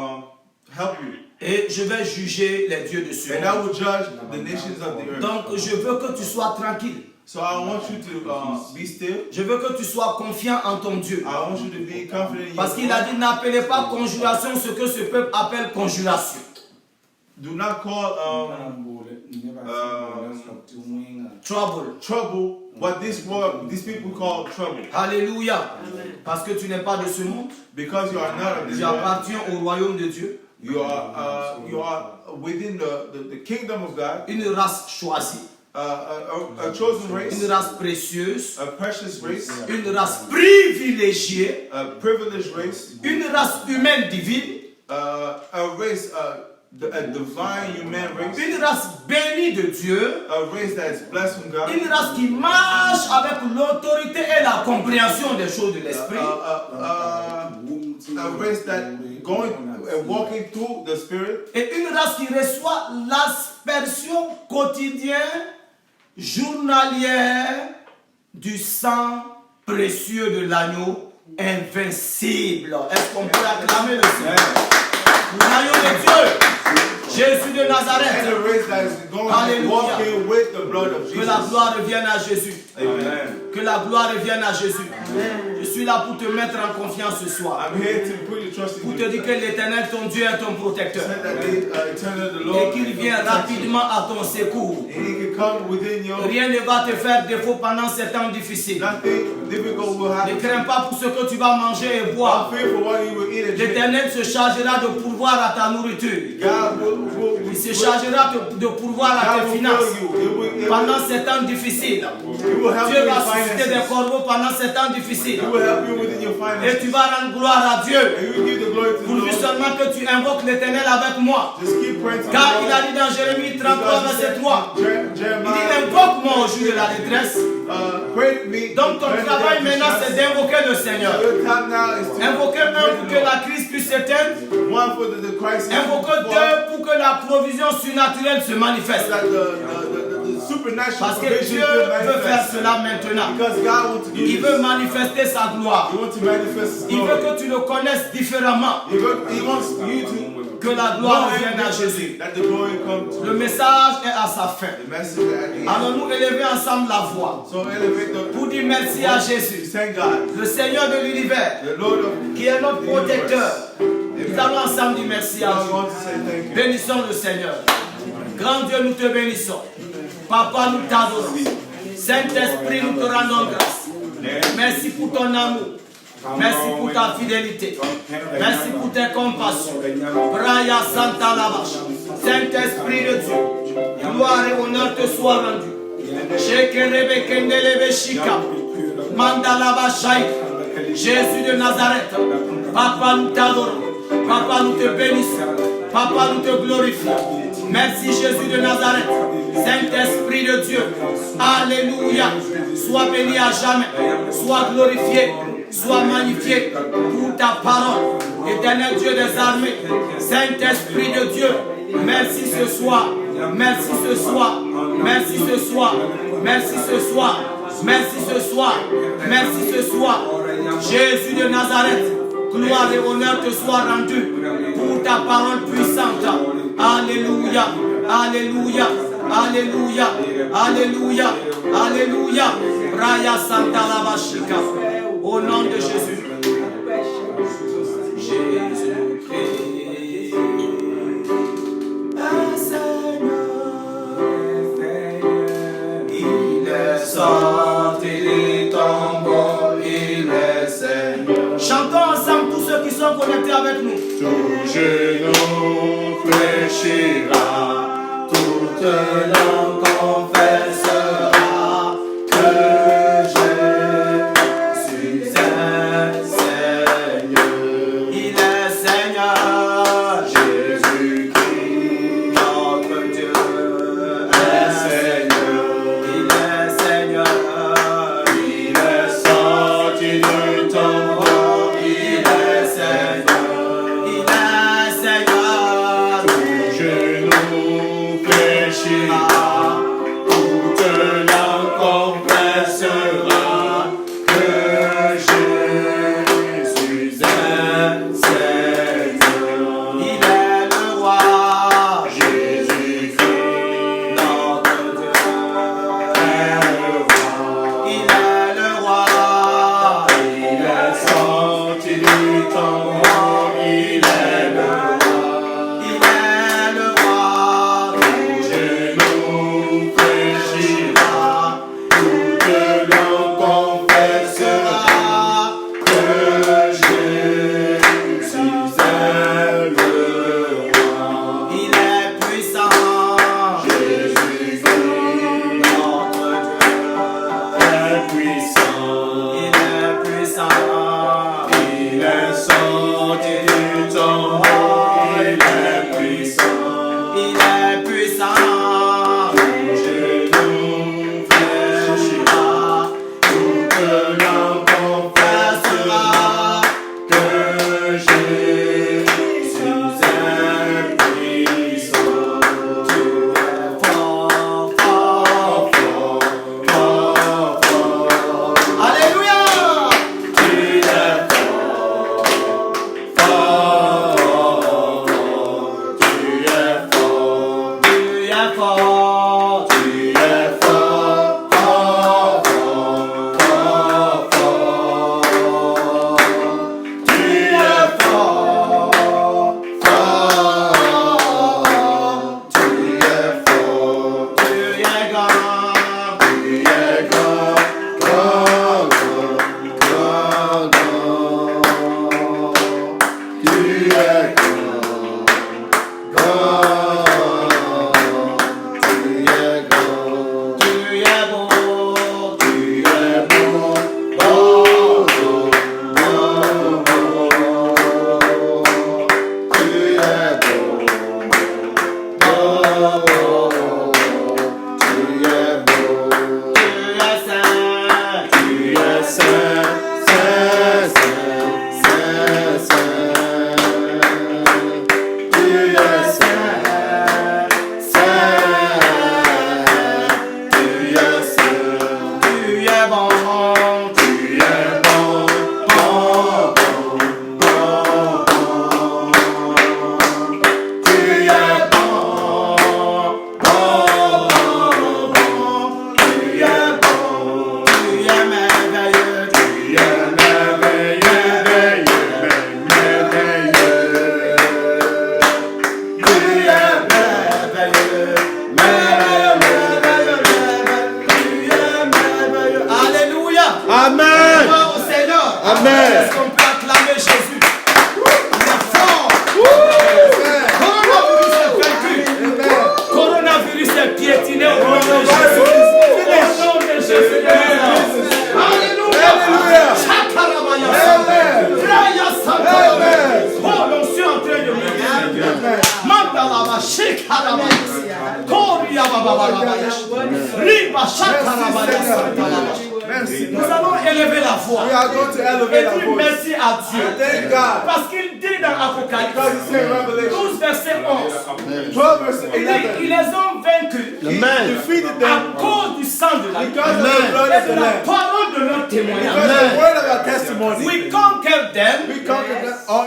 S3: help you.
S2: Et je vais juger les dieux dessus.
S3: And I will judge the nations of the earth.
S2: Donc je veux que tu sois tranquille.
S3: So I want you to be still.
S2: Je veux que tu sois confiant en ton Dieu.
S3: I want you to be confident in
S2: Parce qu'il a dit n'appelez pas conjuration ce que ce peuple appelle conjuration.
S3: Do not call trouble what these people call trouble.
S2: Alléluia. Parce que tu n'es pas de ce monde.
S3: Because you are not of this
S2: Tu
S3: world.
S2: appartiens au royaume de Dieu.
S3: You are within the kingdom of God.
S2: Une race choisie.
S3: A chosen race.
S2: Une race précieuse.
S3: A precious race.
S2: Une race privilégiée.
S3: A privileged race.
S2: Une race humaine divine.
S3: A race, a divine human race.
S2: Une race bénie de Dieu.
S3: A race that is blessed from God.
S2: Une race qui marche avec l'autorité et la compréhension des choses de l'esprit.
S3: A race that going and walking through the spirit.
S2: Et une race qui reçoit l'aspersion quotidienne, journalière du sang précieux de l'agneau invincible. Est-ce qu'on peut acclamer le Seigneur? L'agneau de Dieu, Jésus de Nazareth.
S3: And a race that is going and walking with the blood of Jesus.
S2: Que la gloire revienne à Jésus.
S3: Amen.
S2: Que la gloire revienne à Jésus. Je suis là pour te mettre en confiance ce soir.
S3: I'm here to put your trust in
S2: Pour te dire que l'Éternel, ton Dieu, est ton protecteur. Et qu'il vient rapidement à ton secours. Rien ne va te faire défaut pendant ces temps difficiles. Ne crains pas pour ce que tu vas manger et boire. L'Éternel se chargera de pourvoir à ta nourriture. Il se chargera de pourvoir à tes finances. Pendant ces temps difficiles. Dieu va susciter des corbeaux pendant ces temps difficiles. Et tu vas rendre gloire à Dieu. Pourvu seulement que tu invoques l'Éternel avec moi. Car il a dit dans Jérémie 33, verset 3. Il dit invoque-moi au jour de la détresse. Donc ton travail maintenant c'est d'invoquer le Seigneur. Invoquer un pour que la crise puisse s'éteindre. Invoquer deux pour que la provision surnaturelle se manifeste. Parce que Dieu veut faire cela maintenant. Il veut manifester sa gloire. Il veut que tu le connaisses différemment. Que la gloire revienne à Jésus.
S3: That the glory come to
S2: Le message est à sa fin.
S3: the message at the end.
S2: Allons-nous élever ensemble la voix
S3: So elevate the
S2: pour dire merci à Jésus,
S3: thank God,
S2: le Seigneur de l'univers,
S3: the Lord of
S2: qui est notre protecteur. Nous allons ensemble dire merci à
S3: I
S2: Dieu.
S3: want to say thank you.
S2: Bénissons le Seigneur. Grand Dieu, nous te bénissons. Papa, nous t'adorons. Saint-Esprit, nous te rendons grâce. Merci pour ton amour. Merci pour ta fidélité. Merci pour tes compassions. Braya Santa Lavache. Saint-Esprit de Dieu, gloire et honneur te soient rendus. Shekerebe Kendelebe Shika. Mandalaba Shaïk. Jésus de Nazareth. Papa, nous t'adorons. Papa, nous te bénissons. Papa, nous te glorifions. Merci Jésus de Nazareth. Saint-Esprit de Dieu. Alléluia. Sois béni à jamais. Sois glorifié. Sois magnifié pour ta parole. Éternel Dieu des armées. Saint-Esprit de Dieu. Merci ce soir. Merci ce soir. Merci ce soir. Merci ce soir. Merci ce soir. Merci ce soir. Jésus de Nazareth. Gloire et honneur te soient rendus pour ta parole puissante. Alléluia. Alléluia. Alléluia. Alléluia. Alléluia. Raya Santa Lavashika. Au nom de Jésus. Jésus-Christ. Il est sorti du tombeau, il est Seigneur. Chantons ensemble tous ceux qui sont connectés avec nous.
S4: Tout genou fléchira, toute langue confessera que Jésus est Seigneur.
S2: Il est Seigneur.
S4: Jésus-Christ,
S2: Notre Dieu
S4: est Seigneur.
S2: Il est Seigneur.
S4: Il est sorti du tombeau, il est Seigneur.
S2: Il est Seigneur.
S4: Tout genou fléchira, toute langue confessera que Jésus est Seigneur.
S2: Il est le roi.
S4: Jésus-Christ,
S2: Notre Dieu.
S4: est le roi.
S2: Il est le roi.
S4: Il est sorti du tombeau, il est le roi.
S2: Il est le roi.
S4: Genou fléchira, toute langue confessera que Jésus est le roi.
S2: Il est puissant.
S4: Jésus-Christ
S2: Notre Dieu.
S4: est puissant.
S2: Il est puissant.
S4: Il est sorti du tombeau, il est puissant.
S2: Il est puissant.
S4: Genou fléchira, toute langue confessera que Jésus est puissant.
S2: Fort, fort.
S4: Fort, fort, fort.
S2: Alléluia.
S4: Il est fort, fort, tu es fort.
S2: Tu es fort.
S4: Tu es fort, fort, fort, fort, fort. Tu es fort, fort. Tu es fort,
S2: Tu es grand.
S4: tu es grand, grand, grand, grand, grand. Tu es grand, grand.
S3: Merci.
S2: Nous allons élever la voix.
S3: We are going to elevate
S2: Et
S3: our
S2: dire
S3: voice.
S2: merci à Dieu.
S3: Thank God.
S2: Parce qu'il dit dans Apocalypse
S3: Because he said in Revelation
S2: 12 verset 11.
S3: 12 verse
S2: Il dit,
S3: 11.
S2: ils les ont vaincus
S3: He defeated them
S2: à cause du sang de l'agneau
S3: because of the blood
S2: et
S3: of
S2: de
S3: the
S2: la
S3: Lamb.
S2: parole de leur
S3: Because
S2: témoignage.
S3: of the word of our testimony.
S2: We conquered them
S3: We conquered them. Oh,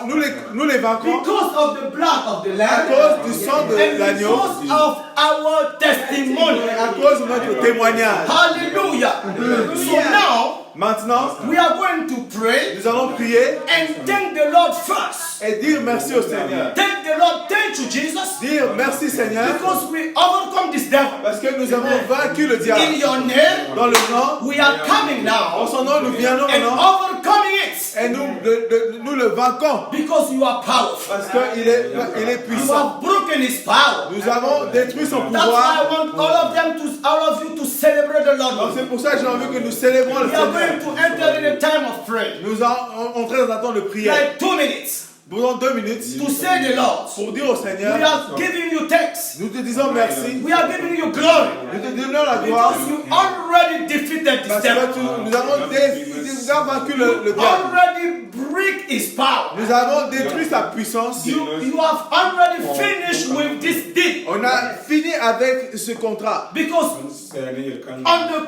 S3: nous les vaincrons
S2: because of the blood of the
S3: à
S2: Lamb
S3: cause du sang de
S2: and
S3: l'agneau,
S2: because of our testimony.
S3: à cause de notre témoignage.
S2: Hallelujah. So now
S3: Maintenant,
S2: we are going to pray
S3: nous allons prier
S2: and thank the Lord first.
S3: et dire merci au Seigneur.
S2: Thank the Lord, thank you, Jesus,
S3: Dire merci Seigneur
S2: because we overcome this devil.
S3: parce que nous avons vaincu le
S2: In
S3: diable.
S2: your name,
S3: Dans le nom,
S2: we are coming
S3: en
S2: now
S3: son nom, nous viendons
S2: and
S3: maintenant
S2: overcoming it
S3: et nous le vainquons
S2: because you are powerful.
S3: parce qu'il est
S2: You
S3: puissant.
S2: have broken his power.
S3: Nous avons détruit son
S2: That's why I
S3: pouvoir.
S2: want all of you to celebrate the
S3: Donc
S2: Lord.
S3: c'est pour ça que j'ai envie que nous célébrons le
S2: We are
S3: Seigneur.
S2: going to enter in a time of prayer.
S3: Nous allons entrer dans un temps de prière.
S2: Like 2 minutes
S3: Pendant 2 minutes
S2: to say the Lord.
S3: pour dire au Seigneur,
S2: We are giving you thanks.
S3: nous te disons merci.
S2: We are giving you glory.
S3: Nous te donnons la gloire
S2: Because you already defeated this
S3: parce
S2: devil.
S3: que nous avons vaincu le diable.
S2: Already break his power.
S3: Nous avons détruit sa puissance.
S2: You have already finished with this deed.
S3: On a fini avec ce contrat.
S2: Because on the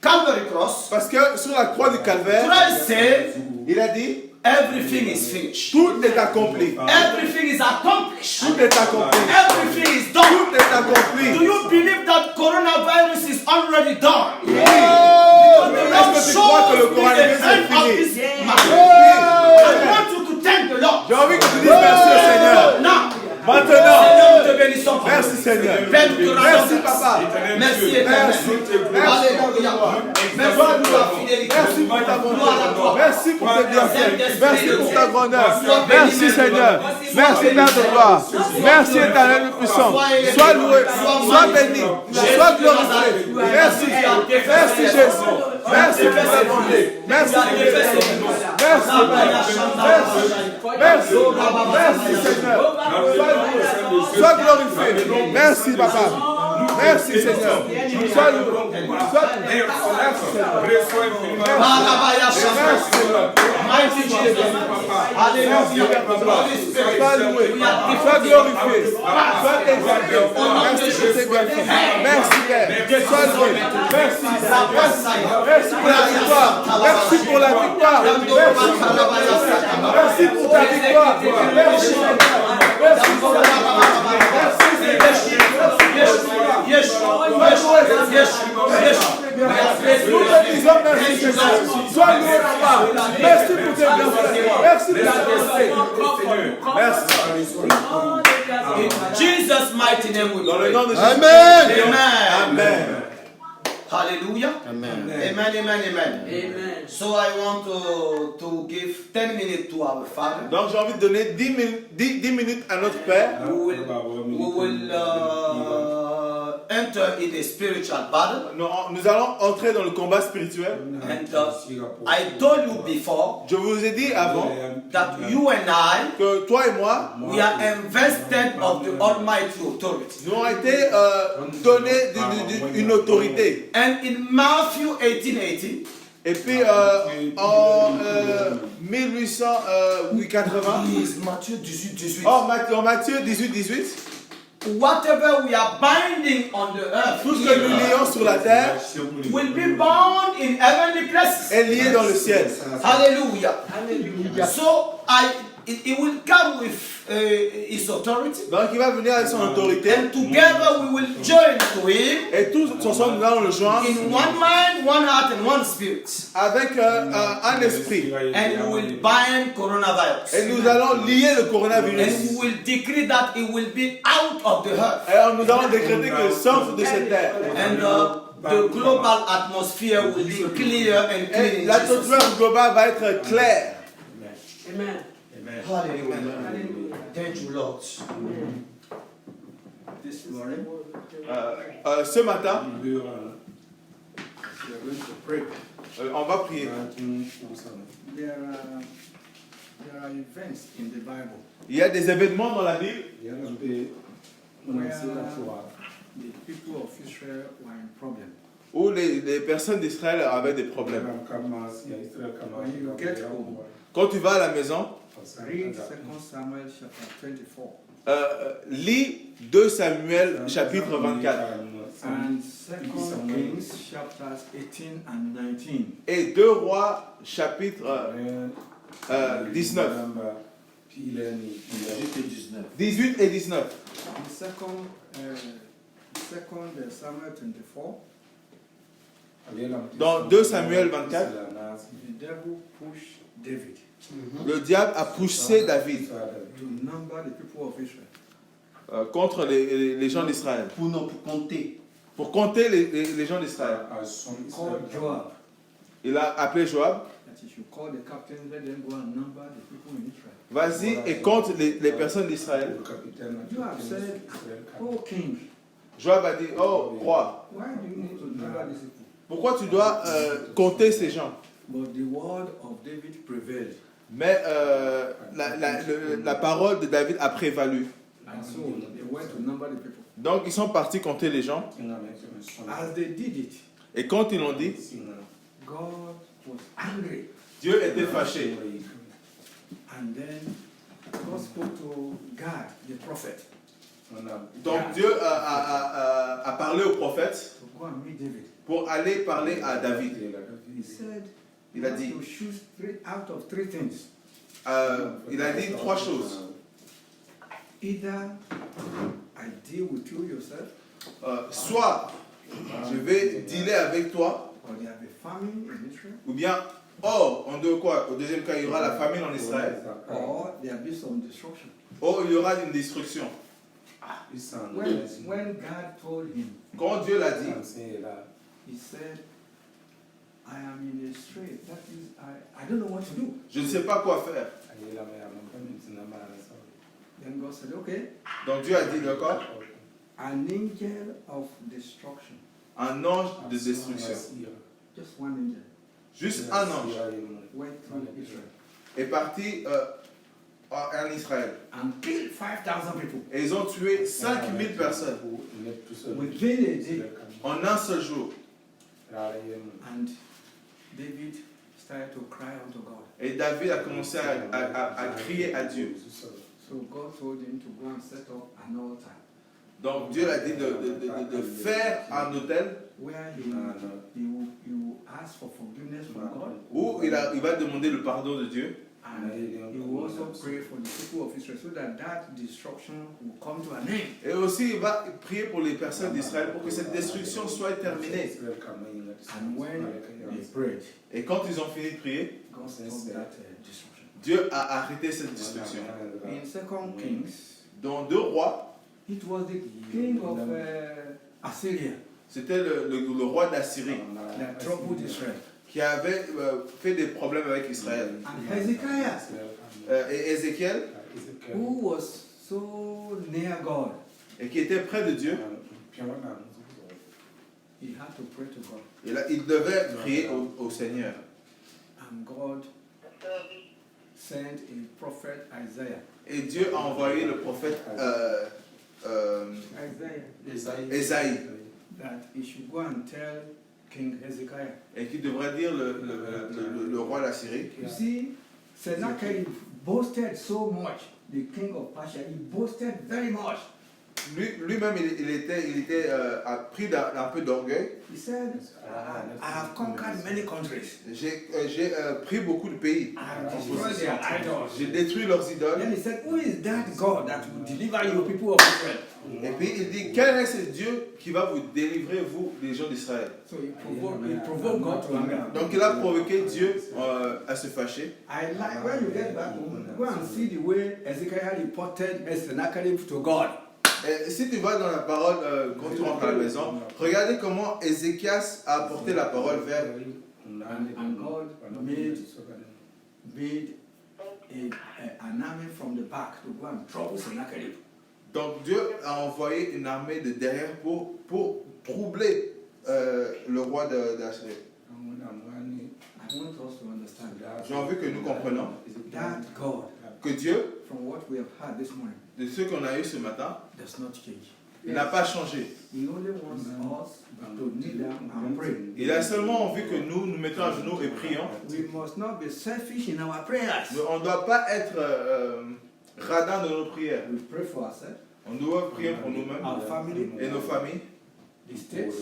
S2: Calvary cross,
S3: Parce que sur la croix du calvaire,
S2: Christ said,
S3: il a dit,
S2: everything is finished.
S3: tout est accompli.
S2: Everything is accomplished.
S3: Tout est accompli.
S2: Everything is done.
S3: Tout est accompli.
S2: Do you believe that coronavirus is already done?
S3: Oh,
S2: The
S3: est-ce
S2: Lord
S3: que tu crois que le
S2: shows me the
S3: coronavirus
S2: end
S3: est
S2: of
S3: fini?
S2: this man.
S3: Oui.
S2: I want you to thank the Lord.
S3: J'ai envie que tu dises merci au Seigneur.
S2: Now,
S3: Maintenant,
S2: Seigneur, nous te bénissons.
S3: merci Seigneur.
S2: Père, nous te rendons
S3: Merci
S2: grâce.
S3: papa.
S2: Merci éternel.
S3: Merci.
S2: Alléluia. Merci pour ta fidélité.
S3: Merci pour ta bonté.
S2: Gloire à toi.
S3: Merci pour tes bienfaits. Merci pour ta grandeur. Merci Seigneur. Merci Père de gloire. Merci éternel le puissant. Sois loué, sois béni, sois glorifié. Merci. Merci Jésus. Merci pour ta bonté. Merci pour tes bienfaits. Merci. Merci. Merci. Merci Seigneur. Sois glorifié. Merci Papa. Merci Seigneur. Sois loué. Merci Seigneur.
S2: Mighty Jesus. Hallelujah. Holy Spirit.
S3: Sois loué, sois glorifié, sois exalté. Merci pour tes bienfaits. Merci Père. Sois loué. Merci. Merci pour la victoire. Merci pour la victoire. Merci pour ta victoire. Merci Seigneur. Merci pour la victoire. Merci Nous te disons merci Seigneur. Sois loué Papa. Merci pour tes bienfaits. Merci pour ta bonté. Merci.
S2: In Jesus' mighty name we
S3: Dans le
S2: pray.
S3: nom de Jésus.
S1: Amen.
S2: Amen.
S3: Amen.
S2: Hallelujah.
S1: Amen.
S2: Amen, amen, amen. So I want to give 10 minutes to our Father.
S3: Donc j'ai envie de donner 10 minutes à notre Père.
S2: We will enter in a spiritual battle.
S3: Nous allons entrer dans le combat spirituel.
S2: And I told you before
S3: Je vous ai dit avant
S2: that you and I,
S3: que toi et moi,
S2: we are invested of the Almighty authority.
S3: nous avons été donnés une autorité.
S2: And in Matthew 18:18,
S3: Et puis en 1880,
S2: Matthieu 18:18.
S3: en Matthieu 18,
S2: Whatever we are binding on the earth
S3: tout ce que nous lions sur la terre
S2: will be bound in heavenly places.
S3: est lié dans le ciel.
S2: Hallelujah. So it will come with his authority,
S3: Donc il va venir avec son autorité.
S2: and together we will join to him
S3: Et tous ensemble, nous allons le joindre
S2: in one mind, one heart, and one spirit,
S3: avec un esprit.
S2: and we will bind coronavirus.
S3: Et nous allons lier le
S2: And
S3: coronavirus.
S2: we will decree that it will be out of the earth.
S3: Et nous allons décréter que sorte de cette terre.
S2: And the global atmosphere will be clear and clean.
S3: Et
S2: in Jesus'
S3: l'atmosphère globale va être claire.
S2: name. Hallelujah. Thank you, Lord. This morning,
S3: Ce matin, on va prier.
S5: There are events in the Bible
S3: Il y a des événements dans la Bible
S5: Where
S6: the people of Israel were in problem.
S3: où les personnes d'Israël avaient des problèmes.
S6: When you get home,
S3: Quand tu vas à la maison,
S6: read 2 Samuel chapter 24
S3: lis 2 Samuel chapitre 24
S6: and 2 Kings chapters 18 and 19.
S3: et 2 Rois chapitre 19. 18 et 19.
S6: In 2 Samuel 24,
S3: Dans 2 Samuel 24,
S6: the devil pushed David
S3: le diable a poussé David
S6: to number the people of Israel.
S3: contre les gens d'Israël,
S1: Pour compter.
S3: pour compter les gens d'Israël.
S6: He called Joab
S3: Il a appelé Joab.
S6: that he should call the captains, let them go and number the people in Israel.
S3: Vas-y et compte les personnes d'Israël.
S6: Joab said, "Oh king,
S3: Joab a dit, oh roi,
S6: why do you need to number these people?"
S3: pourquoi tu dois compter ces gens?
S6: But the word of David prevailed.
S3: Mais la parole de David a prévalu.
S6: And so they went to number the people.
S3: Donc ils sont partis compter les gens.
S6: As they did it,
S3: Et quand ils l'ont dit,
S6: God was angry.
S3: Dieu était fâché.
S6: And then God spoke to Gad, the prophet,
S3: Donc Dieu a parlé au prophète
S6: to go and meet David.
S3: pour aller parler à David.
S6: He said,
S3: Il a
S6: "You
S3: dit,
S6: have to choose out of three things.
S3: il a dit 3 choses.
S6: Either I deal with you yourself,
S3: Soit je vais dealer avec toi,
S6: or there will be famine in Israel,
S3: ou bien, en deux quoi? Au deuxième cas, il y aura la famine en Israël,
S6: or there will be some destruction."
S3: il y aura une destruction.
S6: When God told him,
S3: Quand Dieu l'a dit,
S6: he said, "I am in a strait. That is, I don't know what to do."
S3: je ne sais pas quoi faire.
S6: Then God said, "Okay,
S3: Donc Dieu a dit, d'accord,
S6: an angel of destruction,
S3: un ange de destruction,
S6: just one angel,
S3: juste un ange,
S6: went through Israel
S3: est parti en Israël.
S6: and killed 5,000 people
S3: Et ils ont tué 5000 personnes
S6: within a day."
S3: en un seul jour.
S6: And David started to cry unto God.
S3: Et David a commencé à crier à Dieu.
S6: So God told him to go and set up an altar
S3: Donc Dieu l'a dit de faire un autel
S6: where he will ask for forgiveness from God,
S3: où il va demander le pardon de Dieu.
S6: and he will also pray for the people of Israel so that destruction will come to an end.
S3: Et aussi il va prier pour les personnes d'Israël pour que cette destruction soit terminée.
S6: And when they prayed,
S3: Et quand ils ont fini de prier,
S6: God stopped that destruction.
S3: Dieu a arrêté cette destruction.
S6: In 2 Kings,
S3: Dans 2 Rois,
S6: it was the king of Assyria
S3: c'était le roi d'Assyrie
S6: that troubled Israel.
S3: qui avait fait des problèmes avec Israël.
S6: And Hezekiah,
S3: Et Ézéchiel,
S6: who was so near God,
S3: et qui était près de Dieu,
S6: he had to pray to God.
S3: il devait prier au Seigneur.
S6: And God sent a prophet, Isaiah.
S3: Et Dieu a envoyé le prophète Ésaïe,
S6: That he should go and tell King Hezekiah.
S3: et qui devrait dire le roi d'Assyrie.
S6: You see, Sennacherib boasted so much, the king of Persia, he boasted very much.
S3: Lui-même, il était pris d'un peu d'orgueil.
S6: He said, I have conquered many countries.
S3: J'ai pris beaucoup de pays.
S6: I have destroyed their idols.
S3: J'ai détruit leurs idoles.
S6: Then he said, who is that God that will deliver you, people of Israel?
S3: Et puis il dit, quel est ce Dieu qui va vous délivrer, vous, les gens d'Israël?
S6: So he provoked God to anger.
S3: Donc il a provoqué Dieu à se fâcher.
S6: I like when you get back home, go and see the way Ezekiel reported Sennacherib to God.
S3: Et si tu vas dans la parole, quand tu rentres à la maison, regardez comment Ézéchias a apporté la parole vers
S6: And God made an army from the back to go and trouble Sennacherib.
S3: Donc Dieu a envoyé une armée de derrière pour troubler le roi d'Assyrie.
S6: I want us to understand that
S3: J'ai envie que nous comprenions
S6: God
S3: que Dieu,
S6: from what we have had this morning,
S3: de ce qu'on a eu ce matin,
S2: does not change.
S3: il n'a pas changé.
S6: He only wants us to kneel down and pray.
S3: Il a seulement envie que nous nous mettons à genoux et prions.
S6: We must not be selfish in our prayers.
S3: Mais on ne doit pas être radin de nos prières.
S6: We pray for ourselves,
S3: On doit prier pour nous-mêmes
S6: our family,
S3: et nos familles,
S6: the states,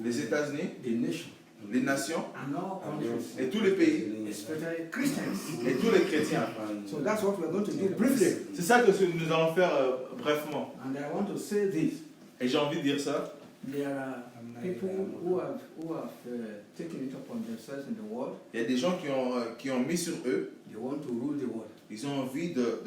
S3: les États-Unis,
S6: the nation,
S3: les nations
S6: and all countries,
S3: et tous les pays
S6: especially Christians.
S3: et tous les chrétiens.
S6: So that's what we're going to do briefly.
S3: C'est ça que nous allons faire brefement.
S6: And I want to say this.
S3: Et j'ai envie de dire ça.
S6: There are people who have taken it upon themselves in the world.
S3: Il y a des gens qui ont mis sur eux,
S6: They want to rule the world.
S3: ils ont envie de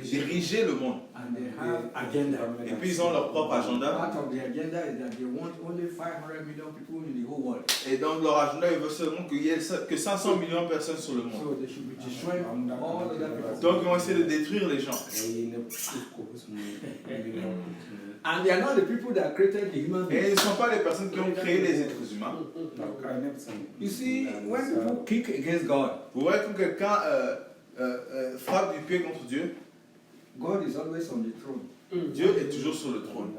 S3: diriger le monde.
S6: And they have agenda.
S3: Et puis ils ont leur propre agenda.
S6: Part of the agenda is that they want only 500 million people in the whole world.
S3: Et dans leur agenda, ils veulent seulement qu'il y ait que 500 millions de personnes sur le monde.
S6: So they should be destroying all other people.
S3: Donc ils vont essayer de détruire les gens.
S6: And they are not the people that created the human
S3: Et
S6: being.
S3: ils ne sont pas les personnes qui ont créé les êtres humains.
S6: You see, when people kick against God,
S3: Vous voyez quand quelqu'un frappe du pied contre Dieu,
S6: God is always on the throne.
S3: Dieu est toujours sur le trône.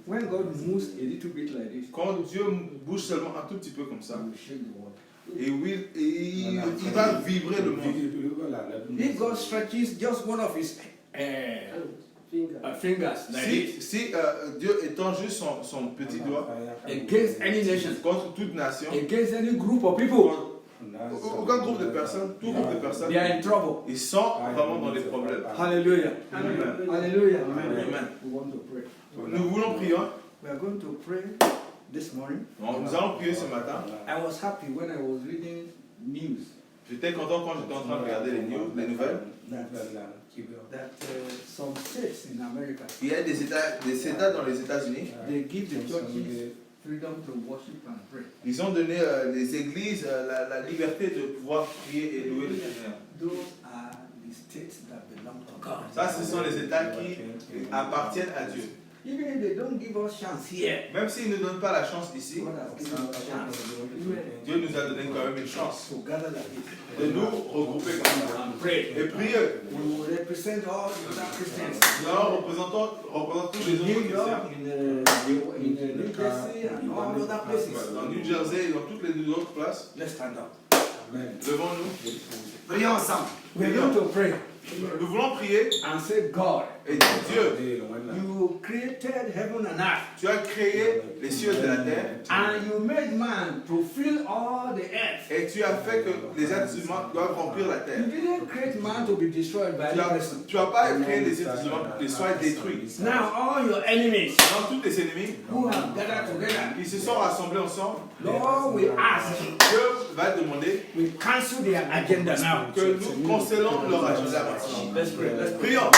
S6: When God moves a little bit like this,
S3: Quand Dieu bouge seulement un tout petit peu comme
S6: He
S3: ça,
S6: will shake the world.
S3: et oui, il va vibrer le monde.
S6: If God stretches just one of His fingers like this
S3: Si Dieu étend juste son petit doigt
S6: against any nation,
S3: contre toute nation,
S6: against any group of people,
S3: aucun groupe de personnes, tout groupe de personnes,
S6: they are in trouble.
S3: ils sont vraiment dans les problèmes.
S6: Hallelujah.
S3: Amen.
S6: Hallelujah.
S3: Amen.
S6: We want to pray.
S3: Nous voulons prier.
S6: We are going to pray this morning.
S3: Nous allons prier ce matin.
S6: I was happy when I was reading news
S3: J'étais content quand j'étais en train de regarder les nouvelles.
S6: that some states in America,
S3: Il y a des États dans les États-Unis.
S6: they give the churches freedom to worship and pray.
S3: Ils ont donné les églises la liberté de pouvoir prier et louer le Seigneur.
S6: Those are the states that belong to God.
S3: Ça, ce sont les États qui appartiennent à Dieu.
S6: Even if they don't give us chance here,
S3: Même s'ils ne nous donnent pas la chance ici,
S6: God has given us a chance
S3: Dieu nous a donné quand même une chance
S6: to gather like this
S3: de nous regrouper comme ça
S6: and pray.
S3: et prier.
S6: We will represent all the other Christians
S3: Nous allons représenter tous les
S6: in New
S3: autres
S6: York,
S3: chrétiens
S6: in New Jersey, and all other places.
S3: dans New Jersey et dans toutes les autres places.
S6: Let's stand up.
S3: Devant-nous,
S2: Prions ensemble.
S6: We're going to pray
S3: nous voulons prier
S6: and say, God,
S3: et dire Dieu,
S6: you created heaven and earth,
S3: tu as créé les cieux et la terre
S6: and you made man to fill all the earth.
S3: et tu as fait que les êtres humains doivent remplir la terre.
S6: You didn't create man to be destroyed by any person.
S3: Tu n'as pas créé les êtres humains pour qu'ils soient détruits.
S6: Now all your enemies
S3: Dans tous tes ennemis,
S6: who have gathered together,
S3: ils se sont rassemblés ensemble.
S6: Lord, we ask,
S3: Dieu va demander
S6: we cancel their agenda now.
S3: que nous cancellons leur agenda.
S6: Let's pray. Let's pray.
S3: Prions.